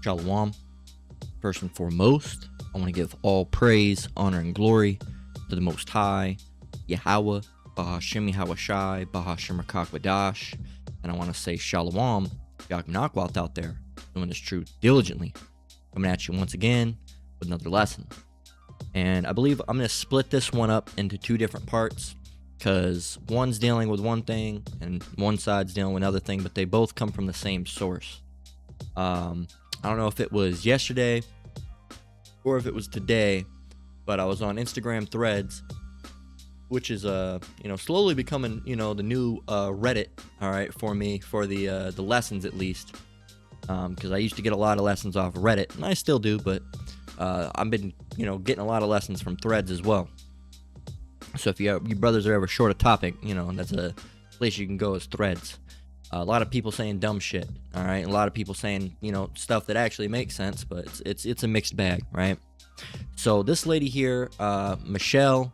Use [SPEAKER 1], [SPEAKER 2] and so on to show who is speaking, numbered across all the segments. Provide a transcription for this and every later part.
[SPEAKER 1] Shalom. First and foremost, I want to give all praise, honor, and glory to the Most High, Yahweh, Bahashim Yahweh Bahashim Rakak. And I want to say Shalom, Yag Nakwalt out there, doing this truth diligently. Coming at you once again with another lesson. And I believe I'm going to split this one up into two different parts, because one's dealing with one thing and one side's dealing with another thing, but they both come from the same source. I don't know if it was yesterday or if it was today, but I was on Instagram Threads, which is slowly becoming the new Reddit, all right, for me, for the lessons at least, because I used to get a lot of lessons off Reddit, and I still do, but I've been getting a lot of lessons from Threads as well. So if you brothers are ever short a topic, that's a place you can go, is Threads. A lot of people saying dumb shit, all right? A lot of people saying, stuff that actually makes sense, but it's a mixed bag, right? So this lady here, Michelle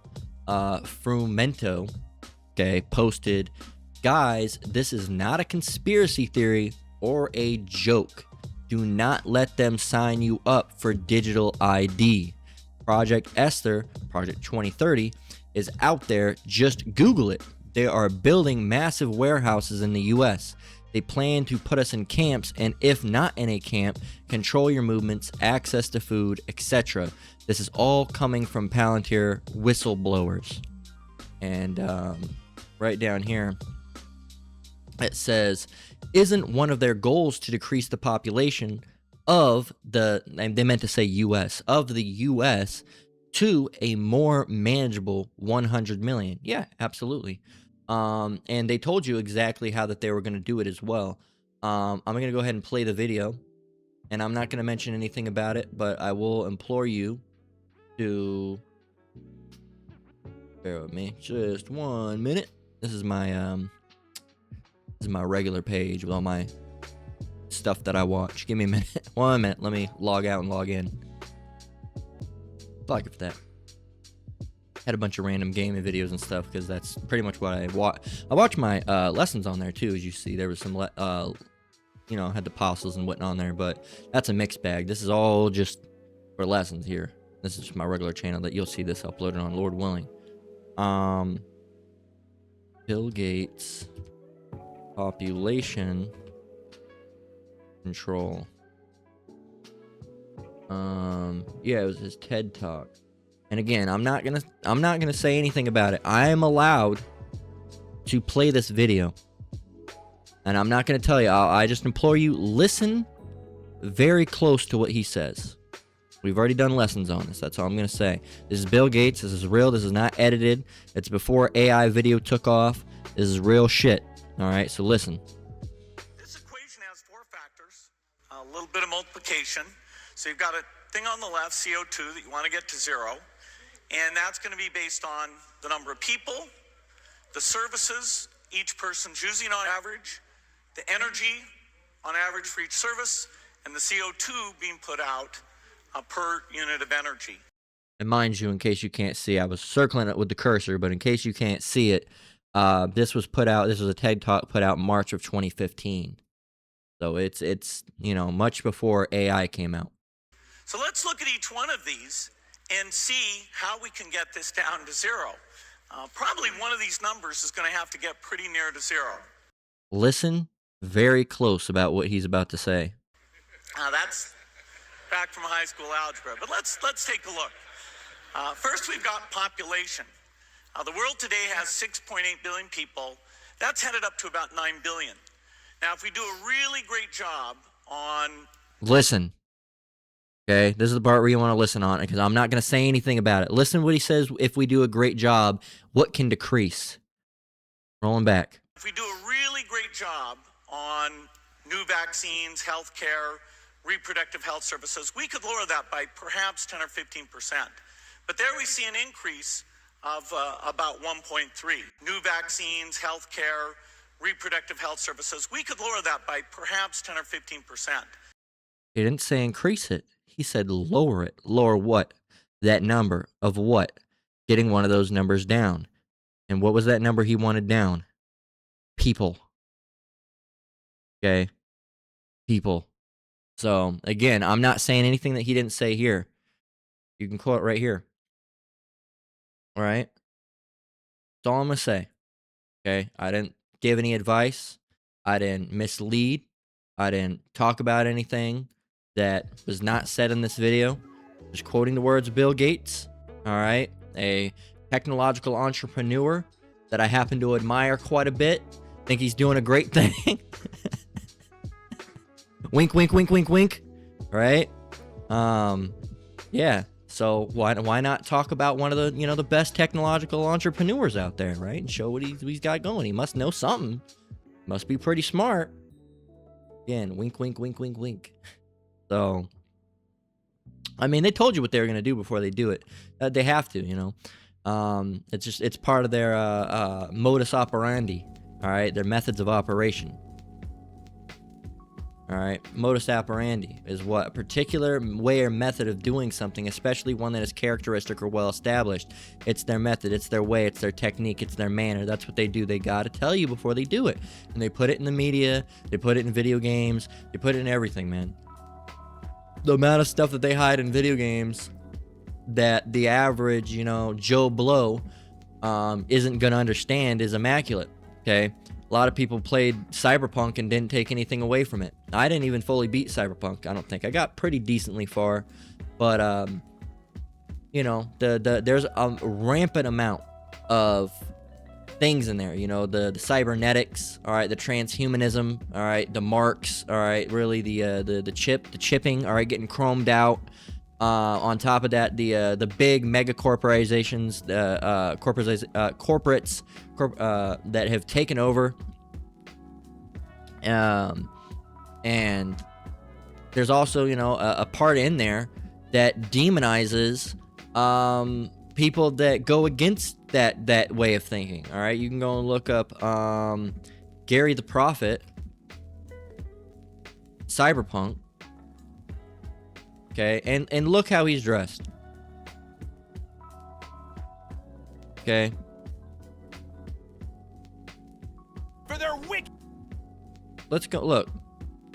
[SPEAKER 1] Frumento, okay, posted, "Guys, this is not a conspiracy theory or a joke. Do not let them sign you up for digital ID. Project Est-her, Project 2030, is out there. Just Google it. They are building massive warehouses in the U.S. They plan to put us in camps, and if not in a camp, control your movements, access to food, etc. This is all coming from Palantir whistleblowers." And right down here, it says, "Isn't one of their goals to decrease the population of and they meant to say U.S., of the U.S., to a more manageable 100 million. Yeah, absolutely. And they told you exactly how that they were going to do it as well. I'm going to go ahead and play the video, and I'm not going to mention anything about it, but I will implore you to bear with me just 1 minute. This is my regular page with all my stuff that I watch. Give me a minute. 1 minute. Let me log out and log in. Fuck for that. Had a bunch of random gaming videos and stuff, because that's pretty much what I watch. I watch my lessons on there too. As you see, there was some had the apostles and whatnot on there, but that's a mixed bag. This is all just for lessons here. This is my regular channel that you'll see this uploaded on, Lord willing. Bill Gates population control. Yeah, it was his TED talk. And again, I'm not gonna say anything about it. I am allowed to play this video, and I'm not gonna tell you. I just implore you, listen very close to what he says. We've already done lessons on this. That's all I'm gonna say. This is Bill Gates. This is real. This is not edited. It's before AI video took off. This is real shit. All right, so listen.
[SPEAKER 2] This equation has four factors. A little bit of multiplication. So you've got a thing on the left, CO2, that you want to get to zero. And that's going to be based on the number of people, the services each person's using on average, the energy on average for each service, and the CO2 being put out per unit of energy.
[SPEAKER 1] And mind you, in case you can't see, I was circling it with the cursor, but in case you can't see it, this was a TED Talk put out in March of 2015. So it's much before AI came out.
[SPEAKER 2] So let's look at each one of these and see how we can get this down to zero. Probably one of these numbers is going to have to get pretty near to zero.
[SPEAKER 1] Listen very close about what he's about to say.
[SPEAKER 2] That's back from high school algebra, but let's take a look. First, we've got population. The world today has 6.8 billion people. That's headed up to about 9 billion. Now, if we do a really great job on...
[SPEAKER 1] Listen. Okay, this is the part where you want to listen on it, because I'm not going to say anything about it. Listen to what he says. If we do a great job, what can decrease? Rolling back.
[SPEAKER 2] If we do a really great job on new vaccines, healthcare, reproductive health services, we could lower that by perhaps 10 or 15%. But there we see an increase of about 1.3. New vaccines, healthcare, reproductive health services, we could lower that by perhaps 10 or 15%.
[SPEAKER 1] He didn't say increase it. He said lower it. Lower what? That number of what? Getting one of those numbers down. And what was that number he wanted down? People. Okay? People. So again, I'm not saying anything that he didn't say here. You can quote right here. All right. That's all I'm gonna say. Okay. I didn't give any advice. I didn't mislead. I didn't talk about anything that was not said in this video. Just quoting the words of Bill Gates. All right. A technological entrepreneur that I happen to admire quite a bit. Think he's doing a great thing. Wink, wink, wink, wink, wink. All right. Yeah. So why not talk about one of the, the best technological entrepreneurs out there, right? And show what he's got going. He must know something. Must be pretty smart. Again, wink, wink, wink, wink, wink. So, I mean, they told you what they were gonna do before they do it. They have to, it's part of their modus operandi. All right, their methods of operation. All right, modus operandi is what a particular way or method of doing something, especially one that is characteristic or well established. It's their method, it's their way, it's their technique, it's their manner. That's what they do. They gotta tell you before they do it, and they put it in the media, they put it in video games, they put it in everything, man. The amount of stuff that they hide in video games that the average, Joe Blow, isn't gonna understand is immaculate. Okay. A lot of people played Cyberpunk and didn't take anything away from it. I didn't even fully beat Cyberpunk, I don't think. I got pretty decently far. But, there's a rampant amount of things in there. The cybernetics, all right, the transhumanism, all right, the marks, all right, really the chipping, all right, getting chromed out. On top of that, the big mega corporations, corporates that have taken over, and there's also a part in there that demonizes people that go against that way of thinking. All right, you can go and look up Gary the Prophet, Cyberpunk. Okay, and look how he's dressed. Okay.
[SPEAKER 3] For their wicked.
[SPEAKER 1] Let's go. Look,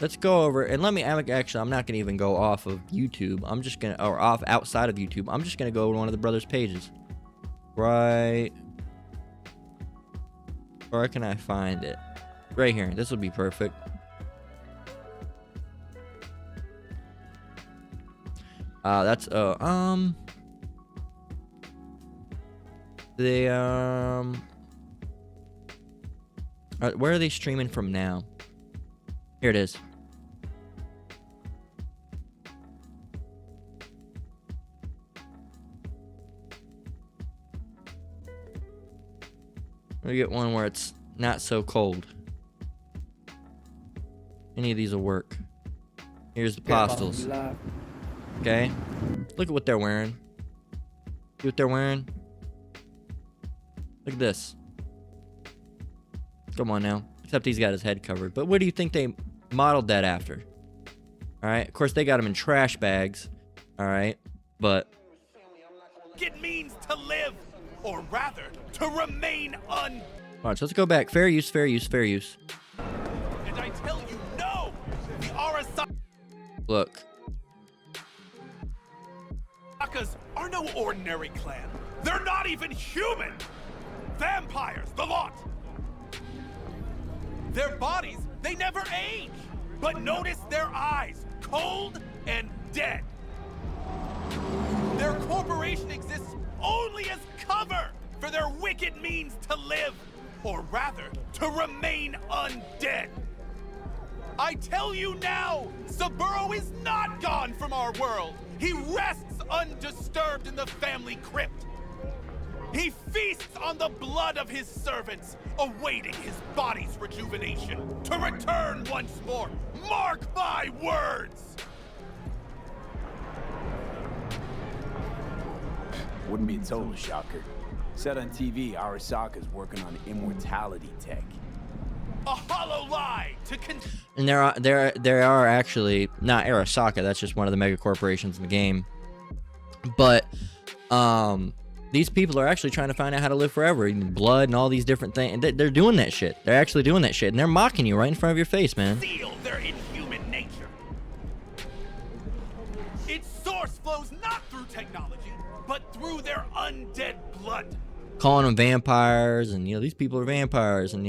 [SPEAKER 1] let's go over and let me. Actually, I'm not gonna even go off of YouTube. I'm just gonna off outside of YouTube. I'm just gonna go to one of the brothers' pages. Right. Where can I find it? Right here. This will be perfect. That's where are they streaming from now? Here it is. We get one where it's not so cold. Any of these will work. Here's the apostles. Okay, look at what they're wearing. See what they're wearing? Look at this. Come on now. Except he's got his head covered. But what do you think they modeled that after? Alright, of course they got him in trash bags. Alright, but...
[SPEAKER 3] It means to live, or rather, to remain
[SPEAKER 1] Alright, so let's go back. Fair use, fair use, fair use.
[SPEAKER 3] And I tell you, no! The Arasakas
[SPEAKER 1] Look.
[SPEAKER 3] are no ordinary clan. They're not even human! Vampires, the lot! Their bodies, they never age! But notice their eyes, cold and dead. Their corporation exists only as cover for their wicked means to live, or rather, to remain undead. I tell you now, Saburo is not gone from our world. He rests undisturbed in the family crypt. He feasts on the blood of his servants, awaiting his body's rejuvenation to return once more. Mark my words!
[SPEAKER 4] Wouldn't be a total shocker. Said on TV, Arasaka's working on immortality tech.
[SPEAKER 3] A hollow lie to
[SPEAKER 1] And there are actually not Arasaka. That's just one of the mega corporations in the game. But these people are actually trying to find out how to live forever, eating blood and all these different things. And they're doing that shit. They're actually doing that shit, and they're mocking you right in front of your face, man.
[SPEAKER 3] seal their inhuman nature. technology, but through their undead blood.
[SPEAKER 1] Calling them vampires, and these people are vampires, and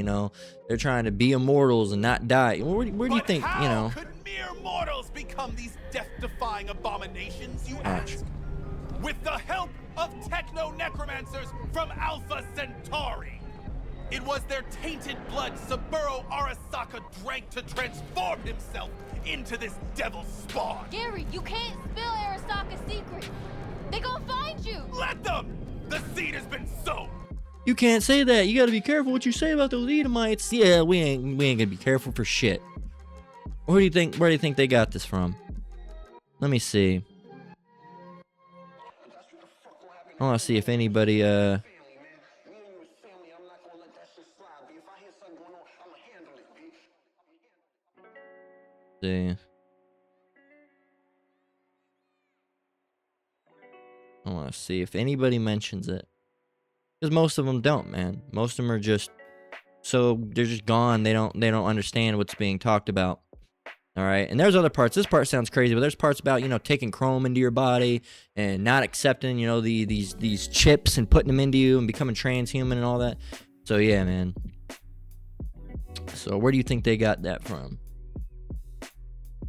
[SPEAKER 1] they're trying to be immortals and not die. Where do you think
[SPEAKER 3] How could mere mortals become these death-defying abominations, you ask? With the help of techno-necromancers from Alpha Centauri. It was their tainted blood Saburo Arasaka drank to transform himself into this devil spawn.
[SPEAKER 5] Gary, you can't spill Arasaka's secret. They gonna find you.
[SPEAKER 3] Let them! The seed has been sown.
[SPEAKER 1] You can't say that. You got to be careful what you say about those Edomites. Yeah, we ain't gonna be careful for shit. Where do you think they got this from? Let me see. I want to see if anybody see. I want to see if anybody mentions it. Because most of them don't, man. Most of them are just they're just gone. They don't understand what's being talked about. All right. And there's other parts. This part sounds crazy, but there's parts about, taking chrome into your body and not accepting, these chips and putting them into you and becoming transhuman and all that. So yeah, man. So where do you think they got that from?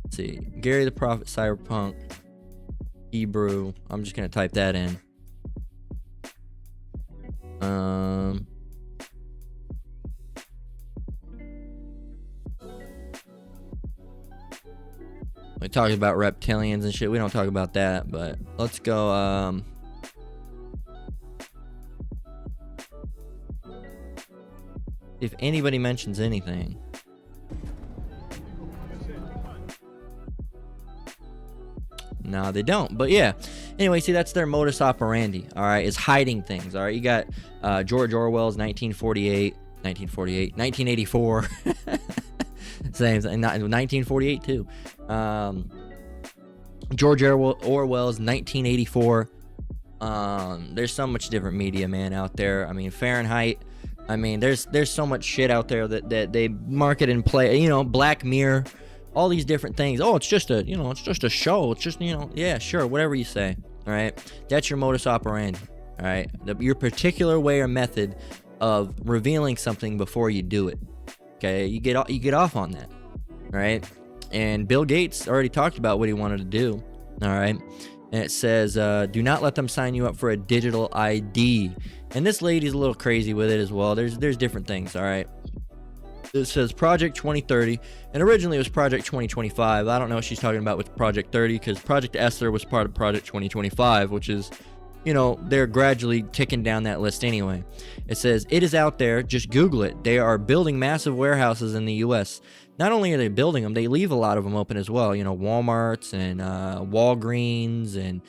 [SPEAKER 1] Let's see. Gary the Prophet Cyberpunk Hebrew. I'm just gonna type that in. We talked about reptilians and shit. We don't talk about that, but let's go. If anybody mentions anything. No, they don't. But yeah. Anyway, see, that's their modus operandi, all right, is hiding things, all right? You got George Orwell's 1984. Same thing, 1948 too. George Orwell's 1984. There's so much different media, man, out there. I mean, Fahrenheit. I mean, there's so much shit out there that they market and play. Black Mirror. All these different things. Oh, it's just a show. It's just, yeah, sure, whatever you say. All right, that's your modus operandi. All right, your particular way or method of revealing something before you do it. Okay, you get off on that. All right, and Bill Gates already talked about what he wanted to do. All right, and it says, do not let them sign you up for a digital ID. And this lady's a little crazy with it as well. There's different things. All right. It says Project 2030, and originally it was Project 2025. I don't know what she's talking about with Project 30, because Project Est-her was part of Project 2025, which is, they're gradually ticking down that list anyway. It says, it is out there, just Google it. They are building massive warehouses in the U.S. Not only are they building them, they leave a lot of them open as well. Walmarts and Walgreens, and,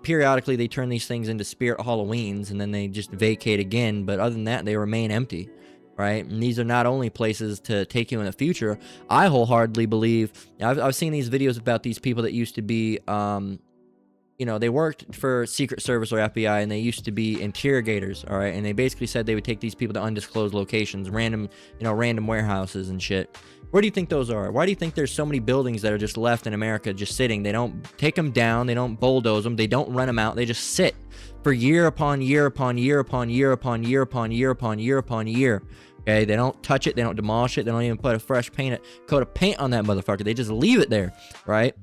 [SPEAKER 1] periodically they turn these things into Spirit Halloweens, and then they just vacate again. But other than that, they remain empty. Right? And these are not only places to take you in the future. I wholeheartedly believe, I've seen these videos about these people that used to be, they worked for Secret Service or FBI, and they used to be interrogators, all right? And they basically said they would take these people to undisclosed locations, random warehouses and shit. Where do you think those are? Why do you think there's so many buildings that are just left in America just sitting? They don't take them down. They don't bulldoze them. They don't rent them out. They just sit for year upon year upon year upon year upon year upon year upon year upon year. Okay, they don't touch it, they don't demolish it, they don't even put a fresh coat of paint on that motherfucker. They just leave it there, right?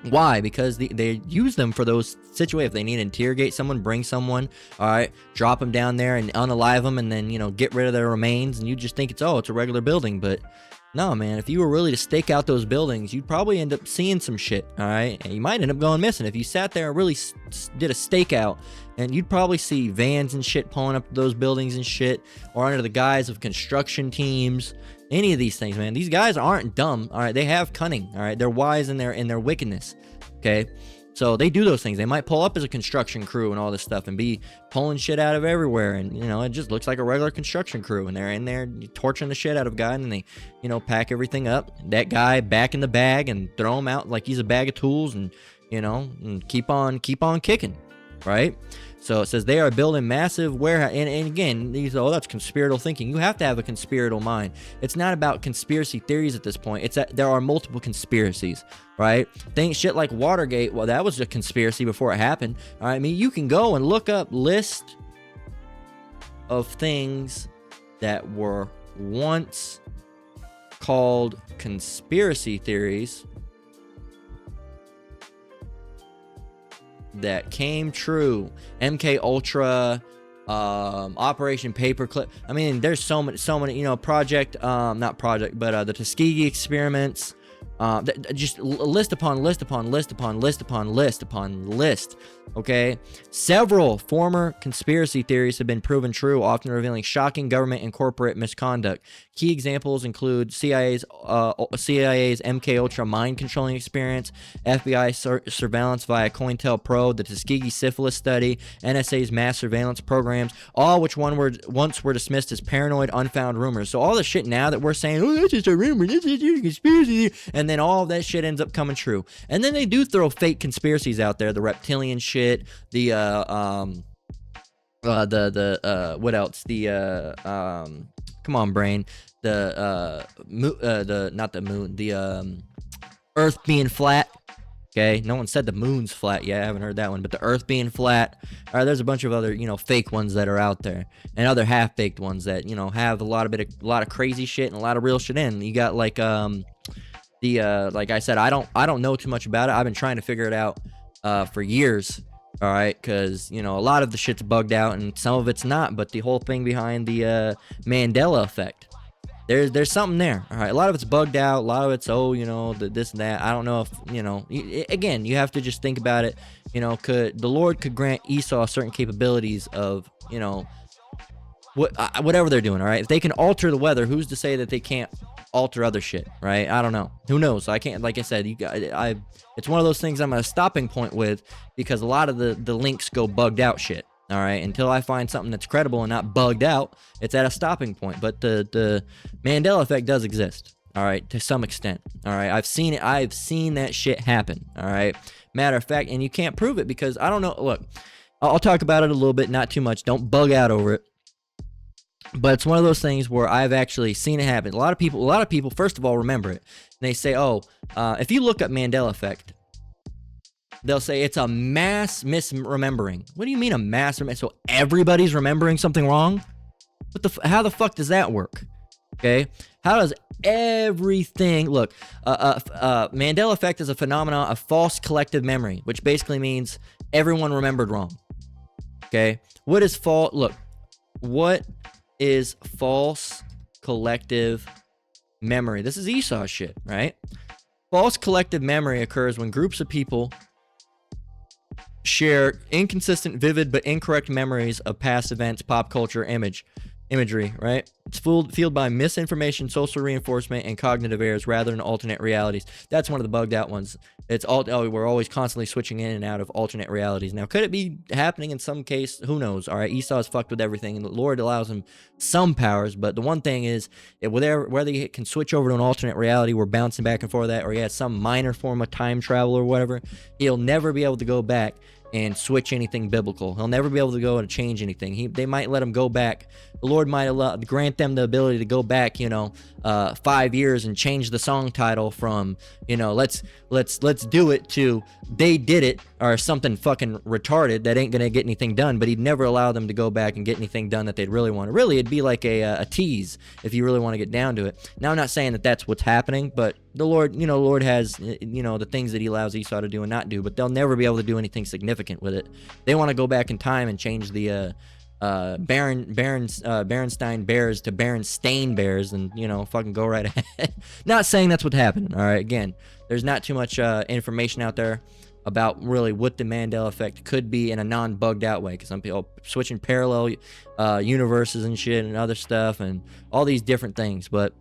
[SPEAKER 1] Why? Because they use them for those situations. If they need to interrogate someone, bring someone, all right, drop them down there and unalive them, and then get rid of their remains, and you just think it's a regular building. But no, man, if you were really to stake out those buildings, you'd probably end up seeing some shit, all right? And you might end up going missing if you sat there and really did a stakeout. And you'd probably see vans and shit pulling up to those buildings and shit, or under the guise of construction teams. Any of these things, man. These guys aren't dumb, all right? They have cunning, all right? They're wise in their wickedness, okay? So they do those things. They might pull up as a construction crew and all this stuff and be pulling shit out of everywhere. And, it just looks like a regular construction crew. And they're in there torching the shit out of a guy. And then they, pack everything up. That guy back in the bag and throw him out like he's a bag of tools, and, and keep on kicking, right? So it says they are building massive warehouse. And again, that's conspiratorial thinking. You have to have a conspiratorial mind. It's not about conspiracy theories at this point. It's that there are multiple conspiracies, right? Things, shit like Watergate, well, that was a conspiracy before it happened. All right? I mean, you can go and look up list of things that were once called conspiracy theories that came true. MK Ultra, Operation Paperclip. I mean, there's so many, the Tuskegee experiments. Just list upon list upon list upon list upon list upon list. Okay, several former conspiracy theories have been proven true, often revealing shocking government and corporate misconduct. Key examples include CIA's MK Ultra mind controlling experience, FBI surveillance via COINTELPRO, the Tuskegee syphilis study, NSA's mass surveillance programs, all which once were dismissed as paranoid, unfound rumors. So all the shit now that we're saying, oh, that's just a rumor, this is just a conspiracy, and then all of that shit ends up coming true. And then they do throw fake conspiracies out there, the reptilian shit, the what else? Come on, brain. Not the moon, the Earth being flat. Okay, no one said the moon's flat yet. I haven't heard that one, but the Earth being flat. All right, there's a bunch of other, fake ones that are out there, and other half-baked ones that, have a lot of crazy shit and a lot of real shit in. You got like like I said, I don't know too much about it. I've been trying to figure it out for years. All right, because a lot of the shit's bugged out and some of it's not, but the whole thing behind the Mandela effect, there's something there. All right, a lot of it's bugged out, a lot of it's this and that. I don't know if again, you have to just think about it. Could the Lord could grant Esau certain capabilities of whatever they're doing. All right, if they can alter the weather, who's to say that they can't alter other shit, right? I don't know. Who knows? I can't, like I said, it's one of those things I'm at a stopping point with, because a lot of the links go bugged out shit. All right, until I find something that's credible and not bugged out, it's at a stopping point. But the Mandela effect does exist. All right, to some extent. All right, I've seen it. I've seen that shit happen. All right, matter of fact, and you can't prove it because I don't know. Look, I'll talk about it a little bit, not too much. Don't bug out over it. But it's one of those things where I've actually seen it happen. A lot of people, first of all, remember it. And they say, if you look up Mandela effect, they'll say it's a mass misremembering. What do you mean a mass remembering? So everybody's remembering something wrong? How the fuck does that work? Okay? How does everything... Look, Mandela effect is a phenomenon of false collective memory, which basically means everyone remembered wrong. Okay? What is false... Look, what is false collective memory? This is Esau shit, right? False collective memory occurs when groups of people share inconsistent, vivid, but incorrect memories of past events, pop culture, imagery, right? It's fueled by misinformation, social reinforcement, and cognitive errors rather than alternate realities. That's one of the bugged out ones. We're always constantly switching in and out of alternate realities. Now, could it be happening in some case? Who knows? All right, Esau's fucked with everything, and the Lord allows him some powers, but the one thing is, whether he can switch over to an alternate reality, we're bouncing back and forth of that, or he has some minor form of time travel or whatever, he'll never be able to go back and switch anything biblical. He'll never be able to go and change anything. They might let him go back. The Lord might grant them the ability to go back, 5 years and change the song title from, let's do it to they did it, or something fucking retarded that ain't gonna get anything done. But he'd never allow them to go back and get anything done that they'd really want. Really, it'd be like a tease if you really want to get down to it. Now, I'm not saying that that's what's happening, but the Lord, Lord has, the things that he allows Esau to do and not do, but they'll never be able to do anything significant with it. They want to go back in time and change the Berenstain Bears to Berenstain Bears and, fucking go right ahead. Not saying that's what's happening, all right? Again, there's not too much information out there about really what the Mandela effect could be in a non-bugged out way, because some people switching parallel universes and shit and other stuff and all these different things. But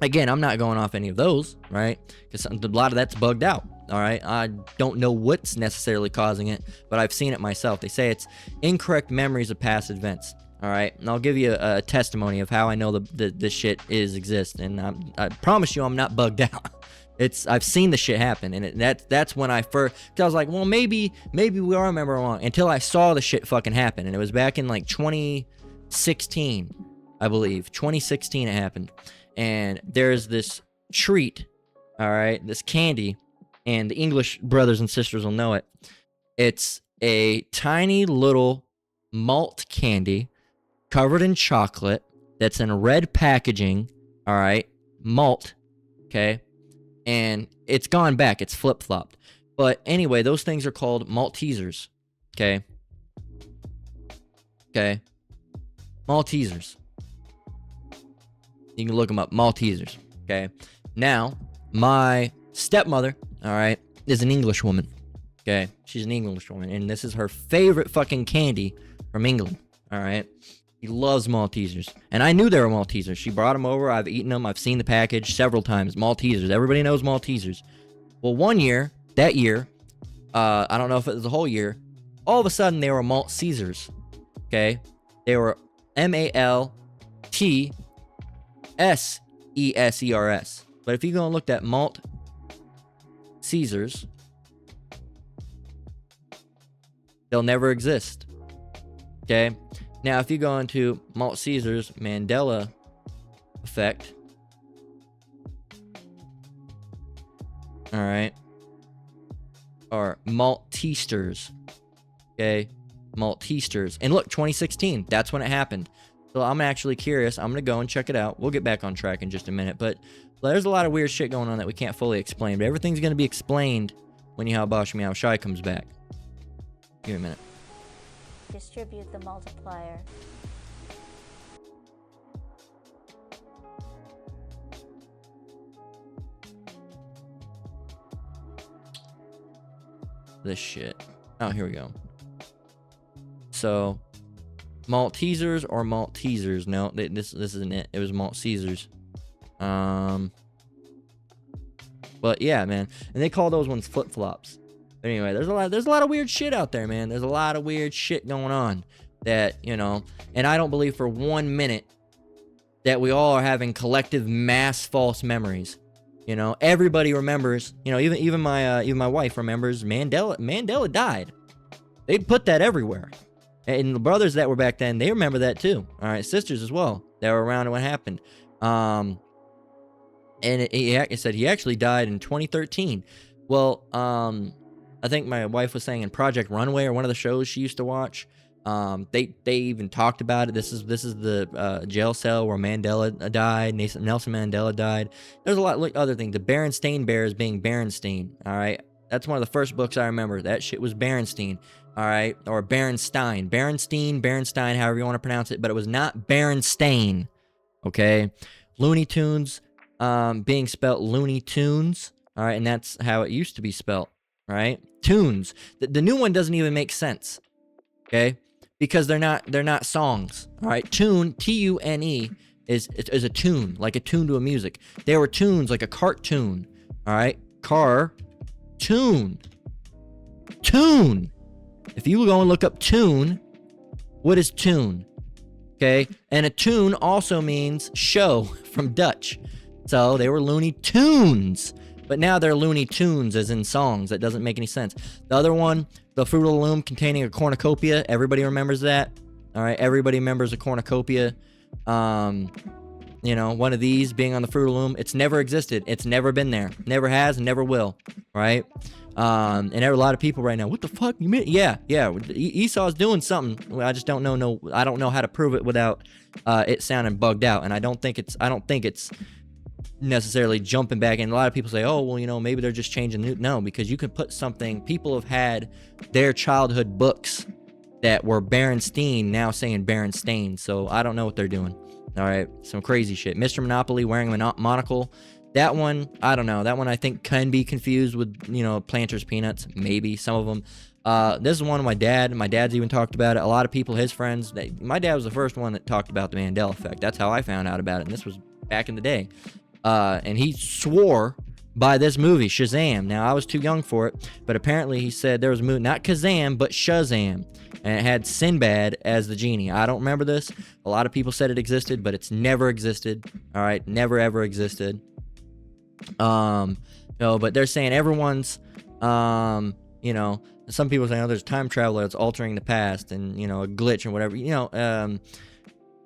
[SPEAKER 1] again, I'm not going off any of those, right? Because a lot of that's bugged out. All right, I don't know what's necessarily causing it, but I've seen it myself. They say it's incorrect memories of past events. All right, and I'll give you a testimony of how I know this shit exists, and I promise you I'm not bugged out. I've seen the shit happen, and that's when I first, cause I was like, well, maybe we all remember wrong, until I saw the shit fucking happen, and it was back in like 2016, I believe, 2016 it happened, and there's this treat, all right, this candy, and the English brothers and sisters will know it. It's a tiny little malt candy covered in chocolate that's in red packaging, all right, malt, okay. And it's gone back. It's flip-flopped. But anyway, those things are called Maltesers. Okay? Okay? Maltesers. You can look them up. Maltesers. Okay? Now, my stepmother, all right, is an English woman. Okay? She's an English woman. And this is her favorite fucking candy from England. All right? He loves Maltesers. And I knew they were Maltesers. She brought them over. I've eaten them. I've seen the package several times. Maltesers. Everybody knows Maltesers. Well, that year, I don't know if it was the whole year, all of a sudden they were Malt Caesars. Okay? They were Maltesers. But if you go and look at Malt Caesars, they'll never exist. Okay? Now, if you go into Malt Caesars Mandela effect, all right, or Maltesters, okay, Maltesters, and look, 2016, that's when it happened. So I'm actually curious. I'm gonna go and check it out. We'll get back on track in just a minute, but there's a lot of weird shit going on that we can't fully explain. But everything's gonna be explained when Yehow Bashim Yehow Shai comes back. Give me a minute.
[SPEAKER 6] Distribute the multiplier.
[SPEAKER 1] This shit. Oh, here we go. So, Maltesers or Maltesers? No, this isn't it. It was Malt Caesars. But yeah, man, and they call those ones flip flops. Anyway, there's a lot of weird shit out there, man. There's a lot of weird shit going on that, you know, and I don't believe for 1 minute that we all are having collective mass false memories. You know, everybody remembers, you know, even my wife remembers Mandela died. They'd put that everywhere. And the brothers that were back then, they remember that too. All right, sisters as well that were around when it happened. And it said he actually died in 2013. Well, I think my wife was saying in Project Runway or one of the shows she used to watch, they even talked about it. This is the jail cell where Mandela died. Nelson Mandela died. There's a lot of other things. The Berenstain Bears being Berenstain. All right, that's one of the first books I remember. That shit was Berenstain. All right, or Berenstain, however you want to pronounce it, but it was not Berenstain. Okay, Looney Tunes being spelt Looney Tunes. All right, and that's how it used to be spelt. Right, tunes. The new one doesn't even make sense. Okay, because they're not songs. All right, tune, Tune, is a tune, like a tune to a music. They were tunes, like a cartoon. All right, tune. If you go and look up tune, what is tune? Okay, and a tune also means show from Dutch. So they were Looney Tunes. But now they're Looney Tunes as in songs. That doesn't make any sense. The other one, the Fruit of the Loom containing a cornucopia. Everybody remembers that. All right, everybody remembers a cornucopia. You know, one of these being on the Fruit of the Loom. It's never existed. It's never been there. Never has, never will. Right? And there are a lot of people right now. What the fuck? You mean? Yeah. Esau's doing something. I just don't know. No, I don't know how to prove it without it sounding bugged out. And I don't think it's necessarily jumping back. And a lot of people say, oh, well, you know, maybe they're just changing. No, because you can put something. People have had their childhood books that were Berenstain now saying Berenstain. So I don't know what they're doing. All right, some crazy shit. Mr. Monopoly wearing a monocle. That one, I don't know. That one I think can be confused with, you know, Planters Peanuts. Maybe some of them. This is one of my dad. My dad's even talked about it. A lot of people, his friends. My dad was the first one that talked about the Mandela effect. That's how I found out about it. And this was back in the day. And he swore by this movie, Shazam. Now, I was too young for it, but apparently he said there was a movie, not Kazam, but Shazam. And it had Sinbad as the genie. I don't remember this. A lot of people said it existed, but it's never existed. All right, never ever existed. There No, but they're saying everyone's, you know, some people say, oh, there's a time traveler that's altering the past and, you know, a glitch or whatever. You know,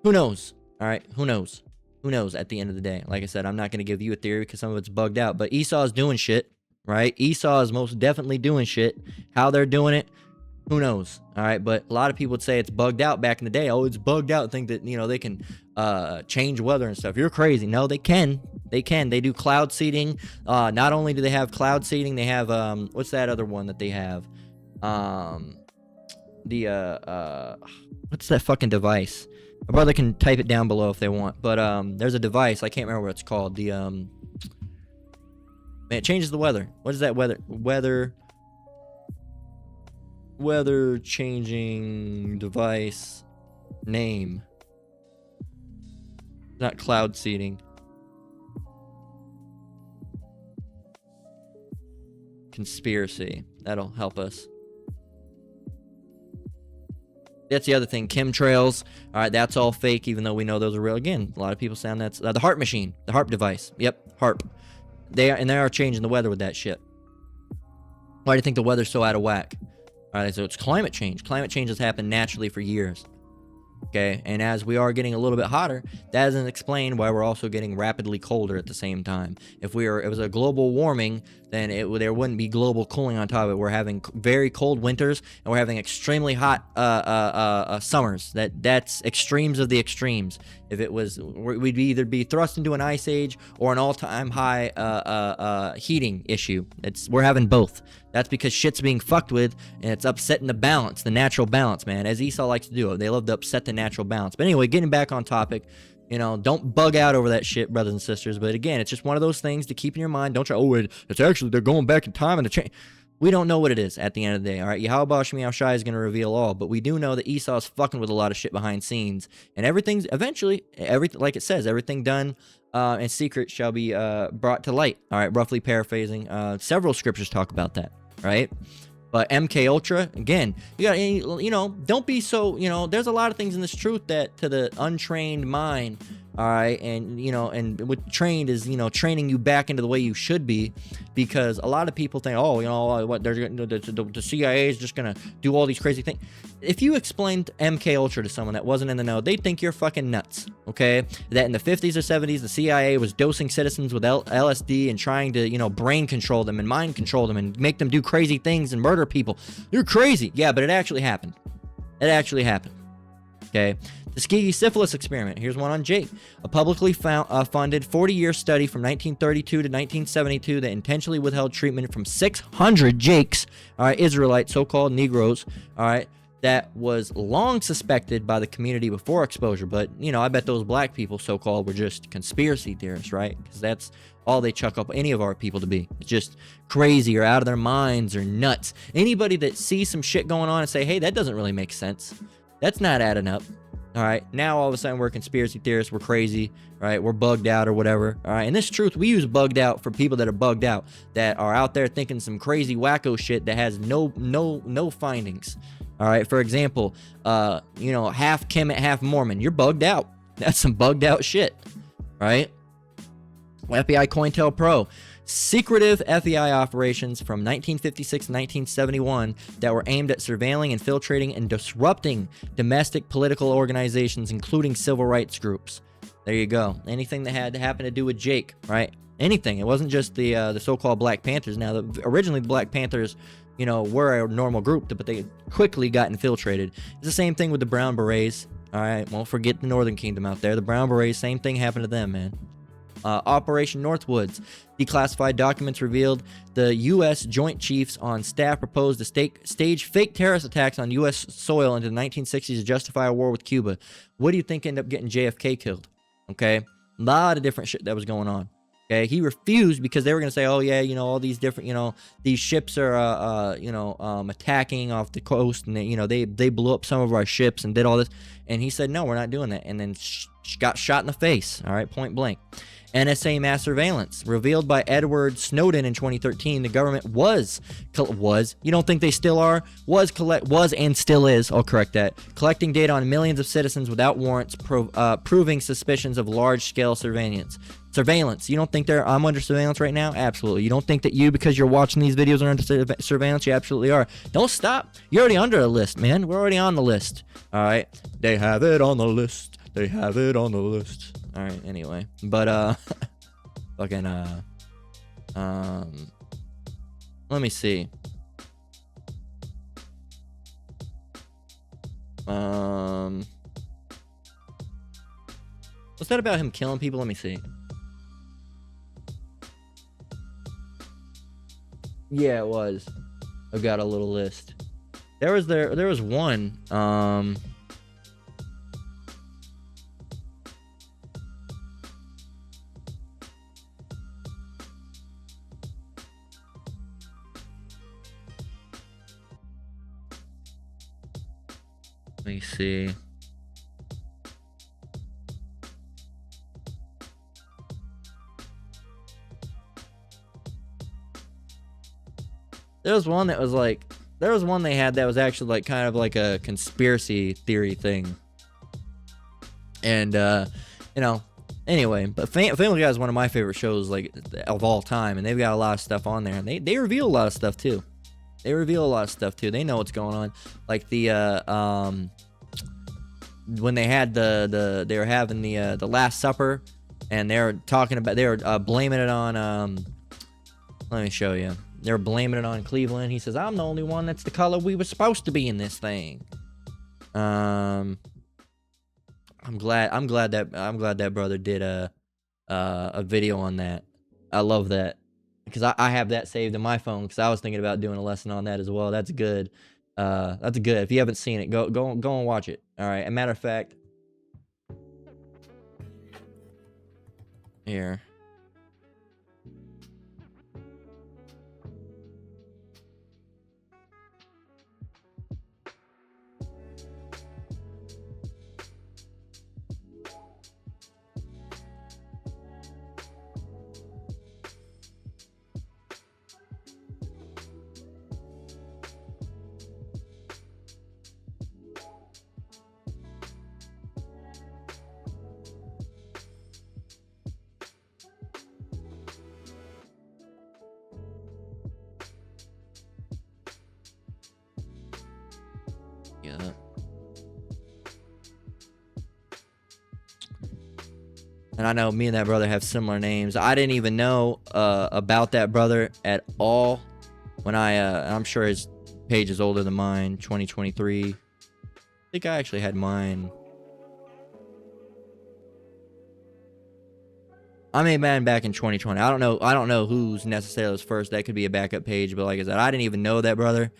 [SPEAKER 1] who knows? All right, who knows? Who knows at the end of the day? Like I said, I'm not going to give you a theory because some of it's bugged out. But Esau's doing shit, right? Esau is most definitely doing shit. How they're doing it, who knows? All right, but a lot of people would say it's bugged out back in the day. Oh, it's bugged out. Think that, you know, they can change weather and stuff. You're crazy. No, they can. They can. They do cloud seeding. Not only do they have cloud seeding, they have what's that other one that they have? What's that fucking device? My brother can type it down below if they want. But there's a device. I can't remember what it's called. The man, it changes the weather. What is that weather changing device name? Not cloud seeding. Conspiracy. That'll help us. That's the other thing. Chemtrails. All right, that's all fake, even though we know those are real. Again, a lot of people sound that's the HARP machine, the HARP device. Yep, HARP. They are changing the weather with that shit. Why do you think the weather's so out of whack? All right, so it's climate change. Climate change has happened naturally for years. Okay, and as we are getting a little bit hotter, that doesn't explain why we're also getting rapidly colder at the same time. If it was a global warming, then there wouldn't be global cooling on top of it. We're having very cold winters, and we're having extremely hot summers. That's extremes of the extremes. If it was, we'd either be thrust into an ice age or an all-time high heating issue. We're having both. That's because shit's being fucked with, and it's upsetting the balance, the natural balance, man. As Esau likes to do, they love to upset the natural balance. But anyway, getting back on topic, you know, don't bug out over that shit, brothers and sisters. But again, it's just one of those things to keep in your mind. Don't try, it's actually, they're going back in time and the change. We don't know what it is at the end of the day, all right? Yahweh Shemi Shai is going to reveal all, but we do know that Esau is fucking with a lot of shit behind scenes, and everything's eventually, like it says, everything done in secret shall be brought to light, all right? Roughly paraphrasing, several scriptures talk about that, right? But MK Ultra, again, you got, you know, don't be so, you know, there's a lot of things in this truth that to the untrained mind, all right, and, you know, and what trained is, you know, training you back into the way you should be, because a lot of people think, oh, you know, what the CIA is just gonna do all these crazy things. If you explained MK Ultra to someone that wasn't in the know, they'd think you're fucking nuts, okay? That in the 50s or 70s, the CIA was dosing citizens with LSD and trying to, you know, brain control them and mind control them and make them do crazy things and murder people. You're crazy. Yeah, but it actually happened. It actually happened. Okay, the Tuskegee syphilis experiment. Here's one on Jake. A publicly funded 40-year study from 1932 to 1972 that intentionally withheld treatment from 600 Jakes, all right, Israelites, so-called Negroes, all right, that was long suspected by the community before exposure. But, you know, I bet those black people, so-called, were just conspiracy theorists, right? Because that's all they chuck up any of our people to be. It's just crazy or out of their minds or nuts. Anybody that sees some shit going on and say, hey, that doesn't really make sense. That's not adding up. All right, now all of a sudden we're conspiracy theorists, we're crazy, right? We're bugged out or whatever. All right, and this truth, we use bugged out for people that are bugged out, that are out there thinking some crazy wacko shit that has no findings. All right, for example, you know, half Kemet, half Mormon. You're bugged out. That's some bugged out shit, right? FBI COINTELPRO. Secretive FBI operations from 1956 to 1971 that were aimed at surveilling, infiltrating, and disrupting domestic political organizations, including civil rights groups. There you go. Anything that had to happen to do with Jake, right? Anything. It wasn't just the so-called Black Panthers. Now, originally the Black Panthers, you know, were a normal group, but they quickly got infiltrated. It's the same thing with the Brown Berets. All right, won't forget the Northern Kingdom out there. The Brown Berets, same thing happened to them, man. Operation Northwoods. Declassified documents revealed the U.S. Joint Chiefs on staff proposed to stage fake terrorist attacks on U.S. soil into the 1960s to justify a war with Cuba. What do you think ended up getting JFK killed? Okay? A lot of different shit that was going on. Okay? He refused because they were going to say, oh, yeah, you know, all these different, you know, these ships are, attacking off the coast, and, they blew up some of our ships and did all this. And he said, no, we're not doing that. And then got shot in the face, all right, point blank. NSA mass surveillance. Revealed by Edward Snowden in 2013, the government was, you don't think they still are? Was and still is, I'll correct that, collecting data on millions of citizens without warrants, proving suspicions of large-scale surveillance. You don't think I'm under surveillance right now? Absolutely. You don't think that you, because you're watching these videos, are under surveillance? You absolutely are. Don't stop. You're already under a list, man. We're already on the list. All right. They have it on the list. They have it on the list. All right. Anyway, but fucking let me see. What's that about him killing people? Let me see. Yeah, it was. I've got a little list. There was one. Let me see. There was one that was like, there was one they had that was actually like kind of like a conspiracy theory thing. And, you know, anyway, but Family Guy is one of my favorite shows, like, of all time. And they've got a lot of stuff on there. And they reveal a lot of stuff, too. They reveal a lot of stuff, too. They know what's going on. Like the, when they had they were having the Last Supper. And they were talking about, they were blaming it on, let me show you. They're blaming it on Cleveland. He says, "I'm the only one that's the color we were supposed to be in this thing." I'm glad that brother did a video on that. I love that because I have that saved in my phone because I was thinking about doing a lesson on that as well. That's good. That's good. If you haven't seen it, go and watch it. All right. As a matter of fact, here. Yeah. And I know me and that brother have similar names. I didn't even know about that brother at all when I'm sure his page is older than mine, 2023. I think I actually had mine. I made mine back in 2020. I don't know who's necessarily was first. That could be a backup page, but like I said, I didn't even know that brother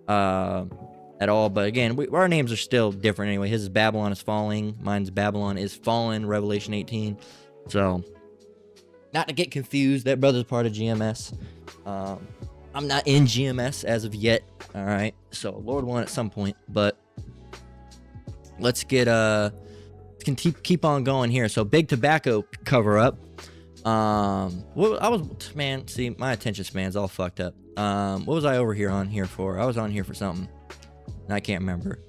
[SPEAKER 1] at all. But again, our names are still different anyway. His is Babylon is Falling. Mine's Babylon is Fallen, Revelation 18. So, not to get confused, that brother's part of GMS. I'm not in GMS as of yet. All right. So, Lord willing at some point. But let's get keep on going here. So, big tobacco cover up. Well, man, see, my attention span's all fucked up. What was I on here for? I was on here for something. And I can't remember.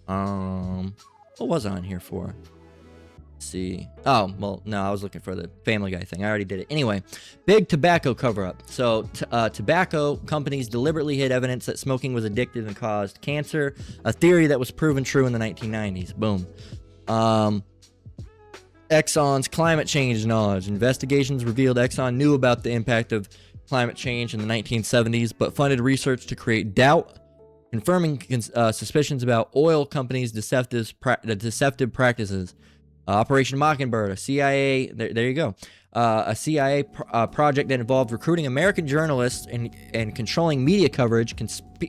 [SPEAKER 1] What was I on here for? Let's see. Oh, well, no, I was looking for the Family Guy thing. I already did it. Anyway, big tobacco cover-up. So, tobacco companies deliberately hid evidence that smoking was addictive and caused cancer, a theory that was proven true in the 1990s. Boom. Exxon's climate change knowledge. Investigations revealed Exxon knew about the impact of climate change in the 1970s, but funded research to create doubt, confirming suspicions about oil companies' deceptive practices. Operation Mockingbird, a CIA, there you go, a CIA project that involved recruiting American journalists and controlling media coverage,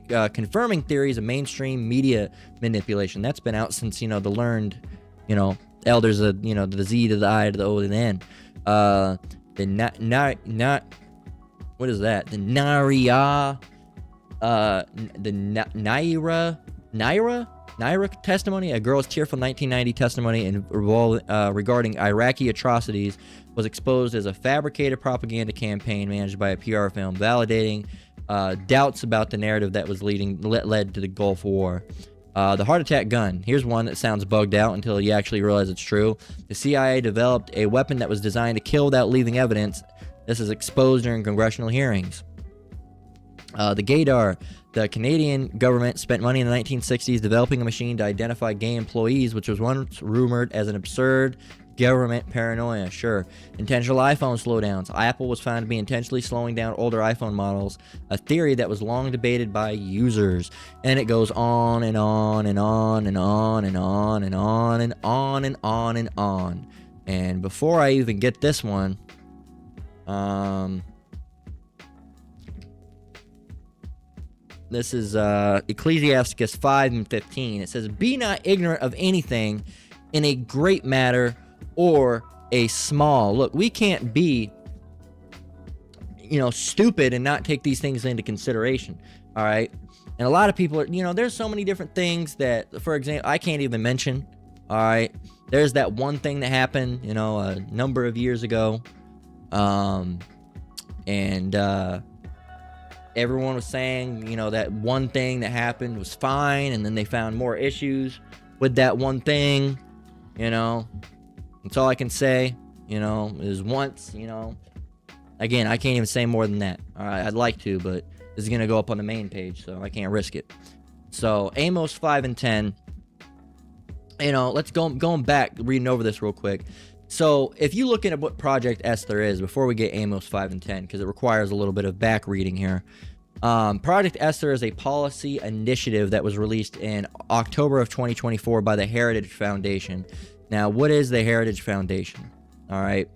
[SPEAKER 1] confirming theories of mainstream media manipulation. That's been out since, the learned, elders of, the Z to the I to the O to the N. What is that? The Naira, Naira testimony, a girl's tearful 1990 testimony regarding Iraqi atrocities, was exposed as a fabricated propaganda campaign managed by a PR firm, validating doubts about the narrative that was led to the Gulf War. The heart attack gun. Here's one that sounds bugged out until you actually realize it's true. The CIA developed a weapon that was designed to kill without leaving evidence. This is exposed during congressional hearings. The gaydar. The Canadian government spent money in the 1960s developing a machine to identify gay employees, which was once rumored as an absurd government paranoia. Sure. Intentional iPhone slowdowns. Apple was found to be intentionally slowing down older iPhone models, a theory that was long debated by users. And it goes on and on and on and on and on and on and on and on and on. And before I even get this one, this is Ecclesiasticus 5:15. It says, "Be not ignorant of anything in a great matter or a small." Look, we can't be, stupid and not take these things into consideration. All right. And a lot of people are, there's so many different things that, for example, I can't even mention. All right. There's that one thing that happened, a number of years ago. Everyone was saying, that one thing that happened was fine, and then they found more issues with that one thing, That's all I can say, is once, Again, I can't even say more than that. All right, I'd like to, but this is going to go up on the main page, so I can't risk it. So, Amos 5 and 10. Let's going back, reading over this real quick. So, if you look at what Project Est-her is, before we get Amos 5 and 10, because it requires a little bit of back reading here. Project Est-her is a policy initiative that was released in October of 2024 by the Heritage Foundation. Now, what is the Heritage Foundation? All right.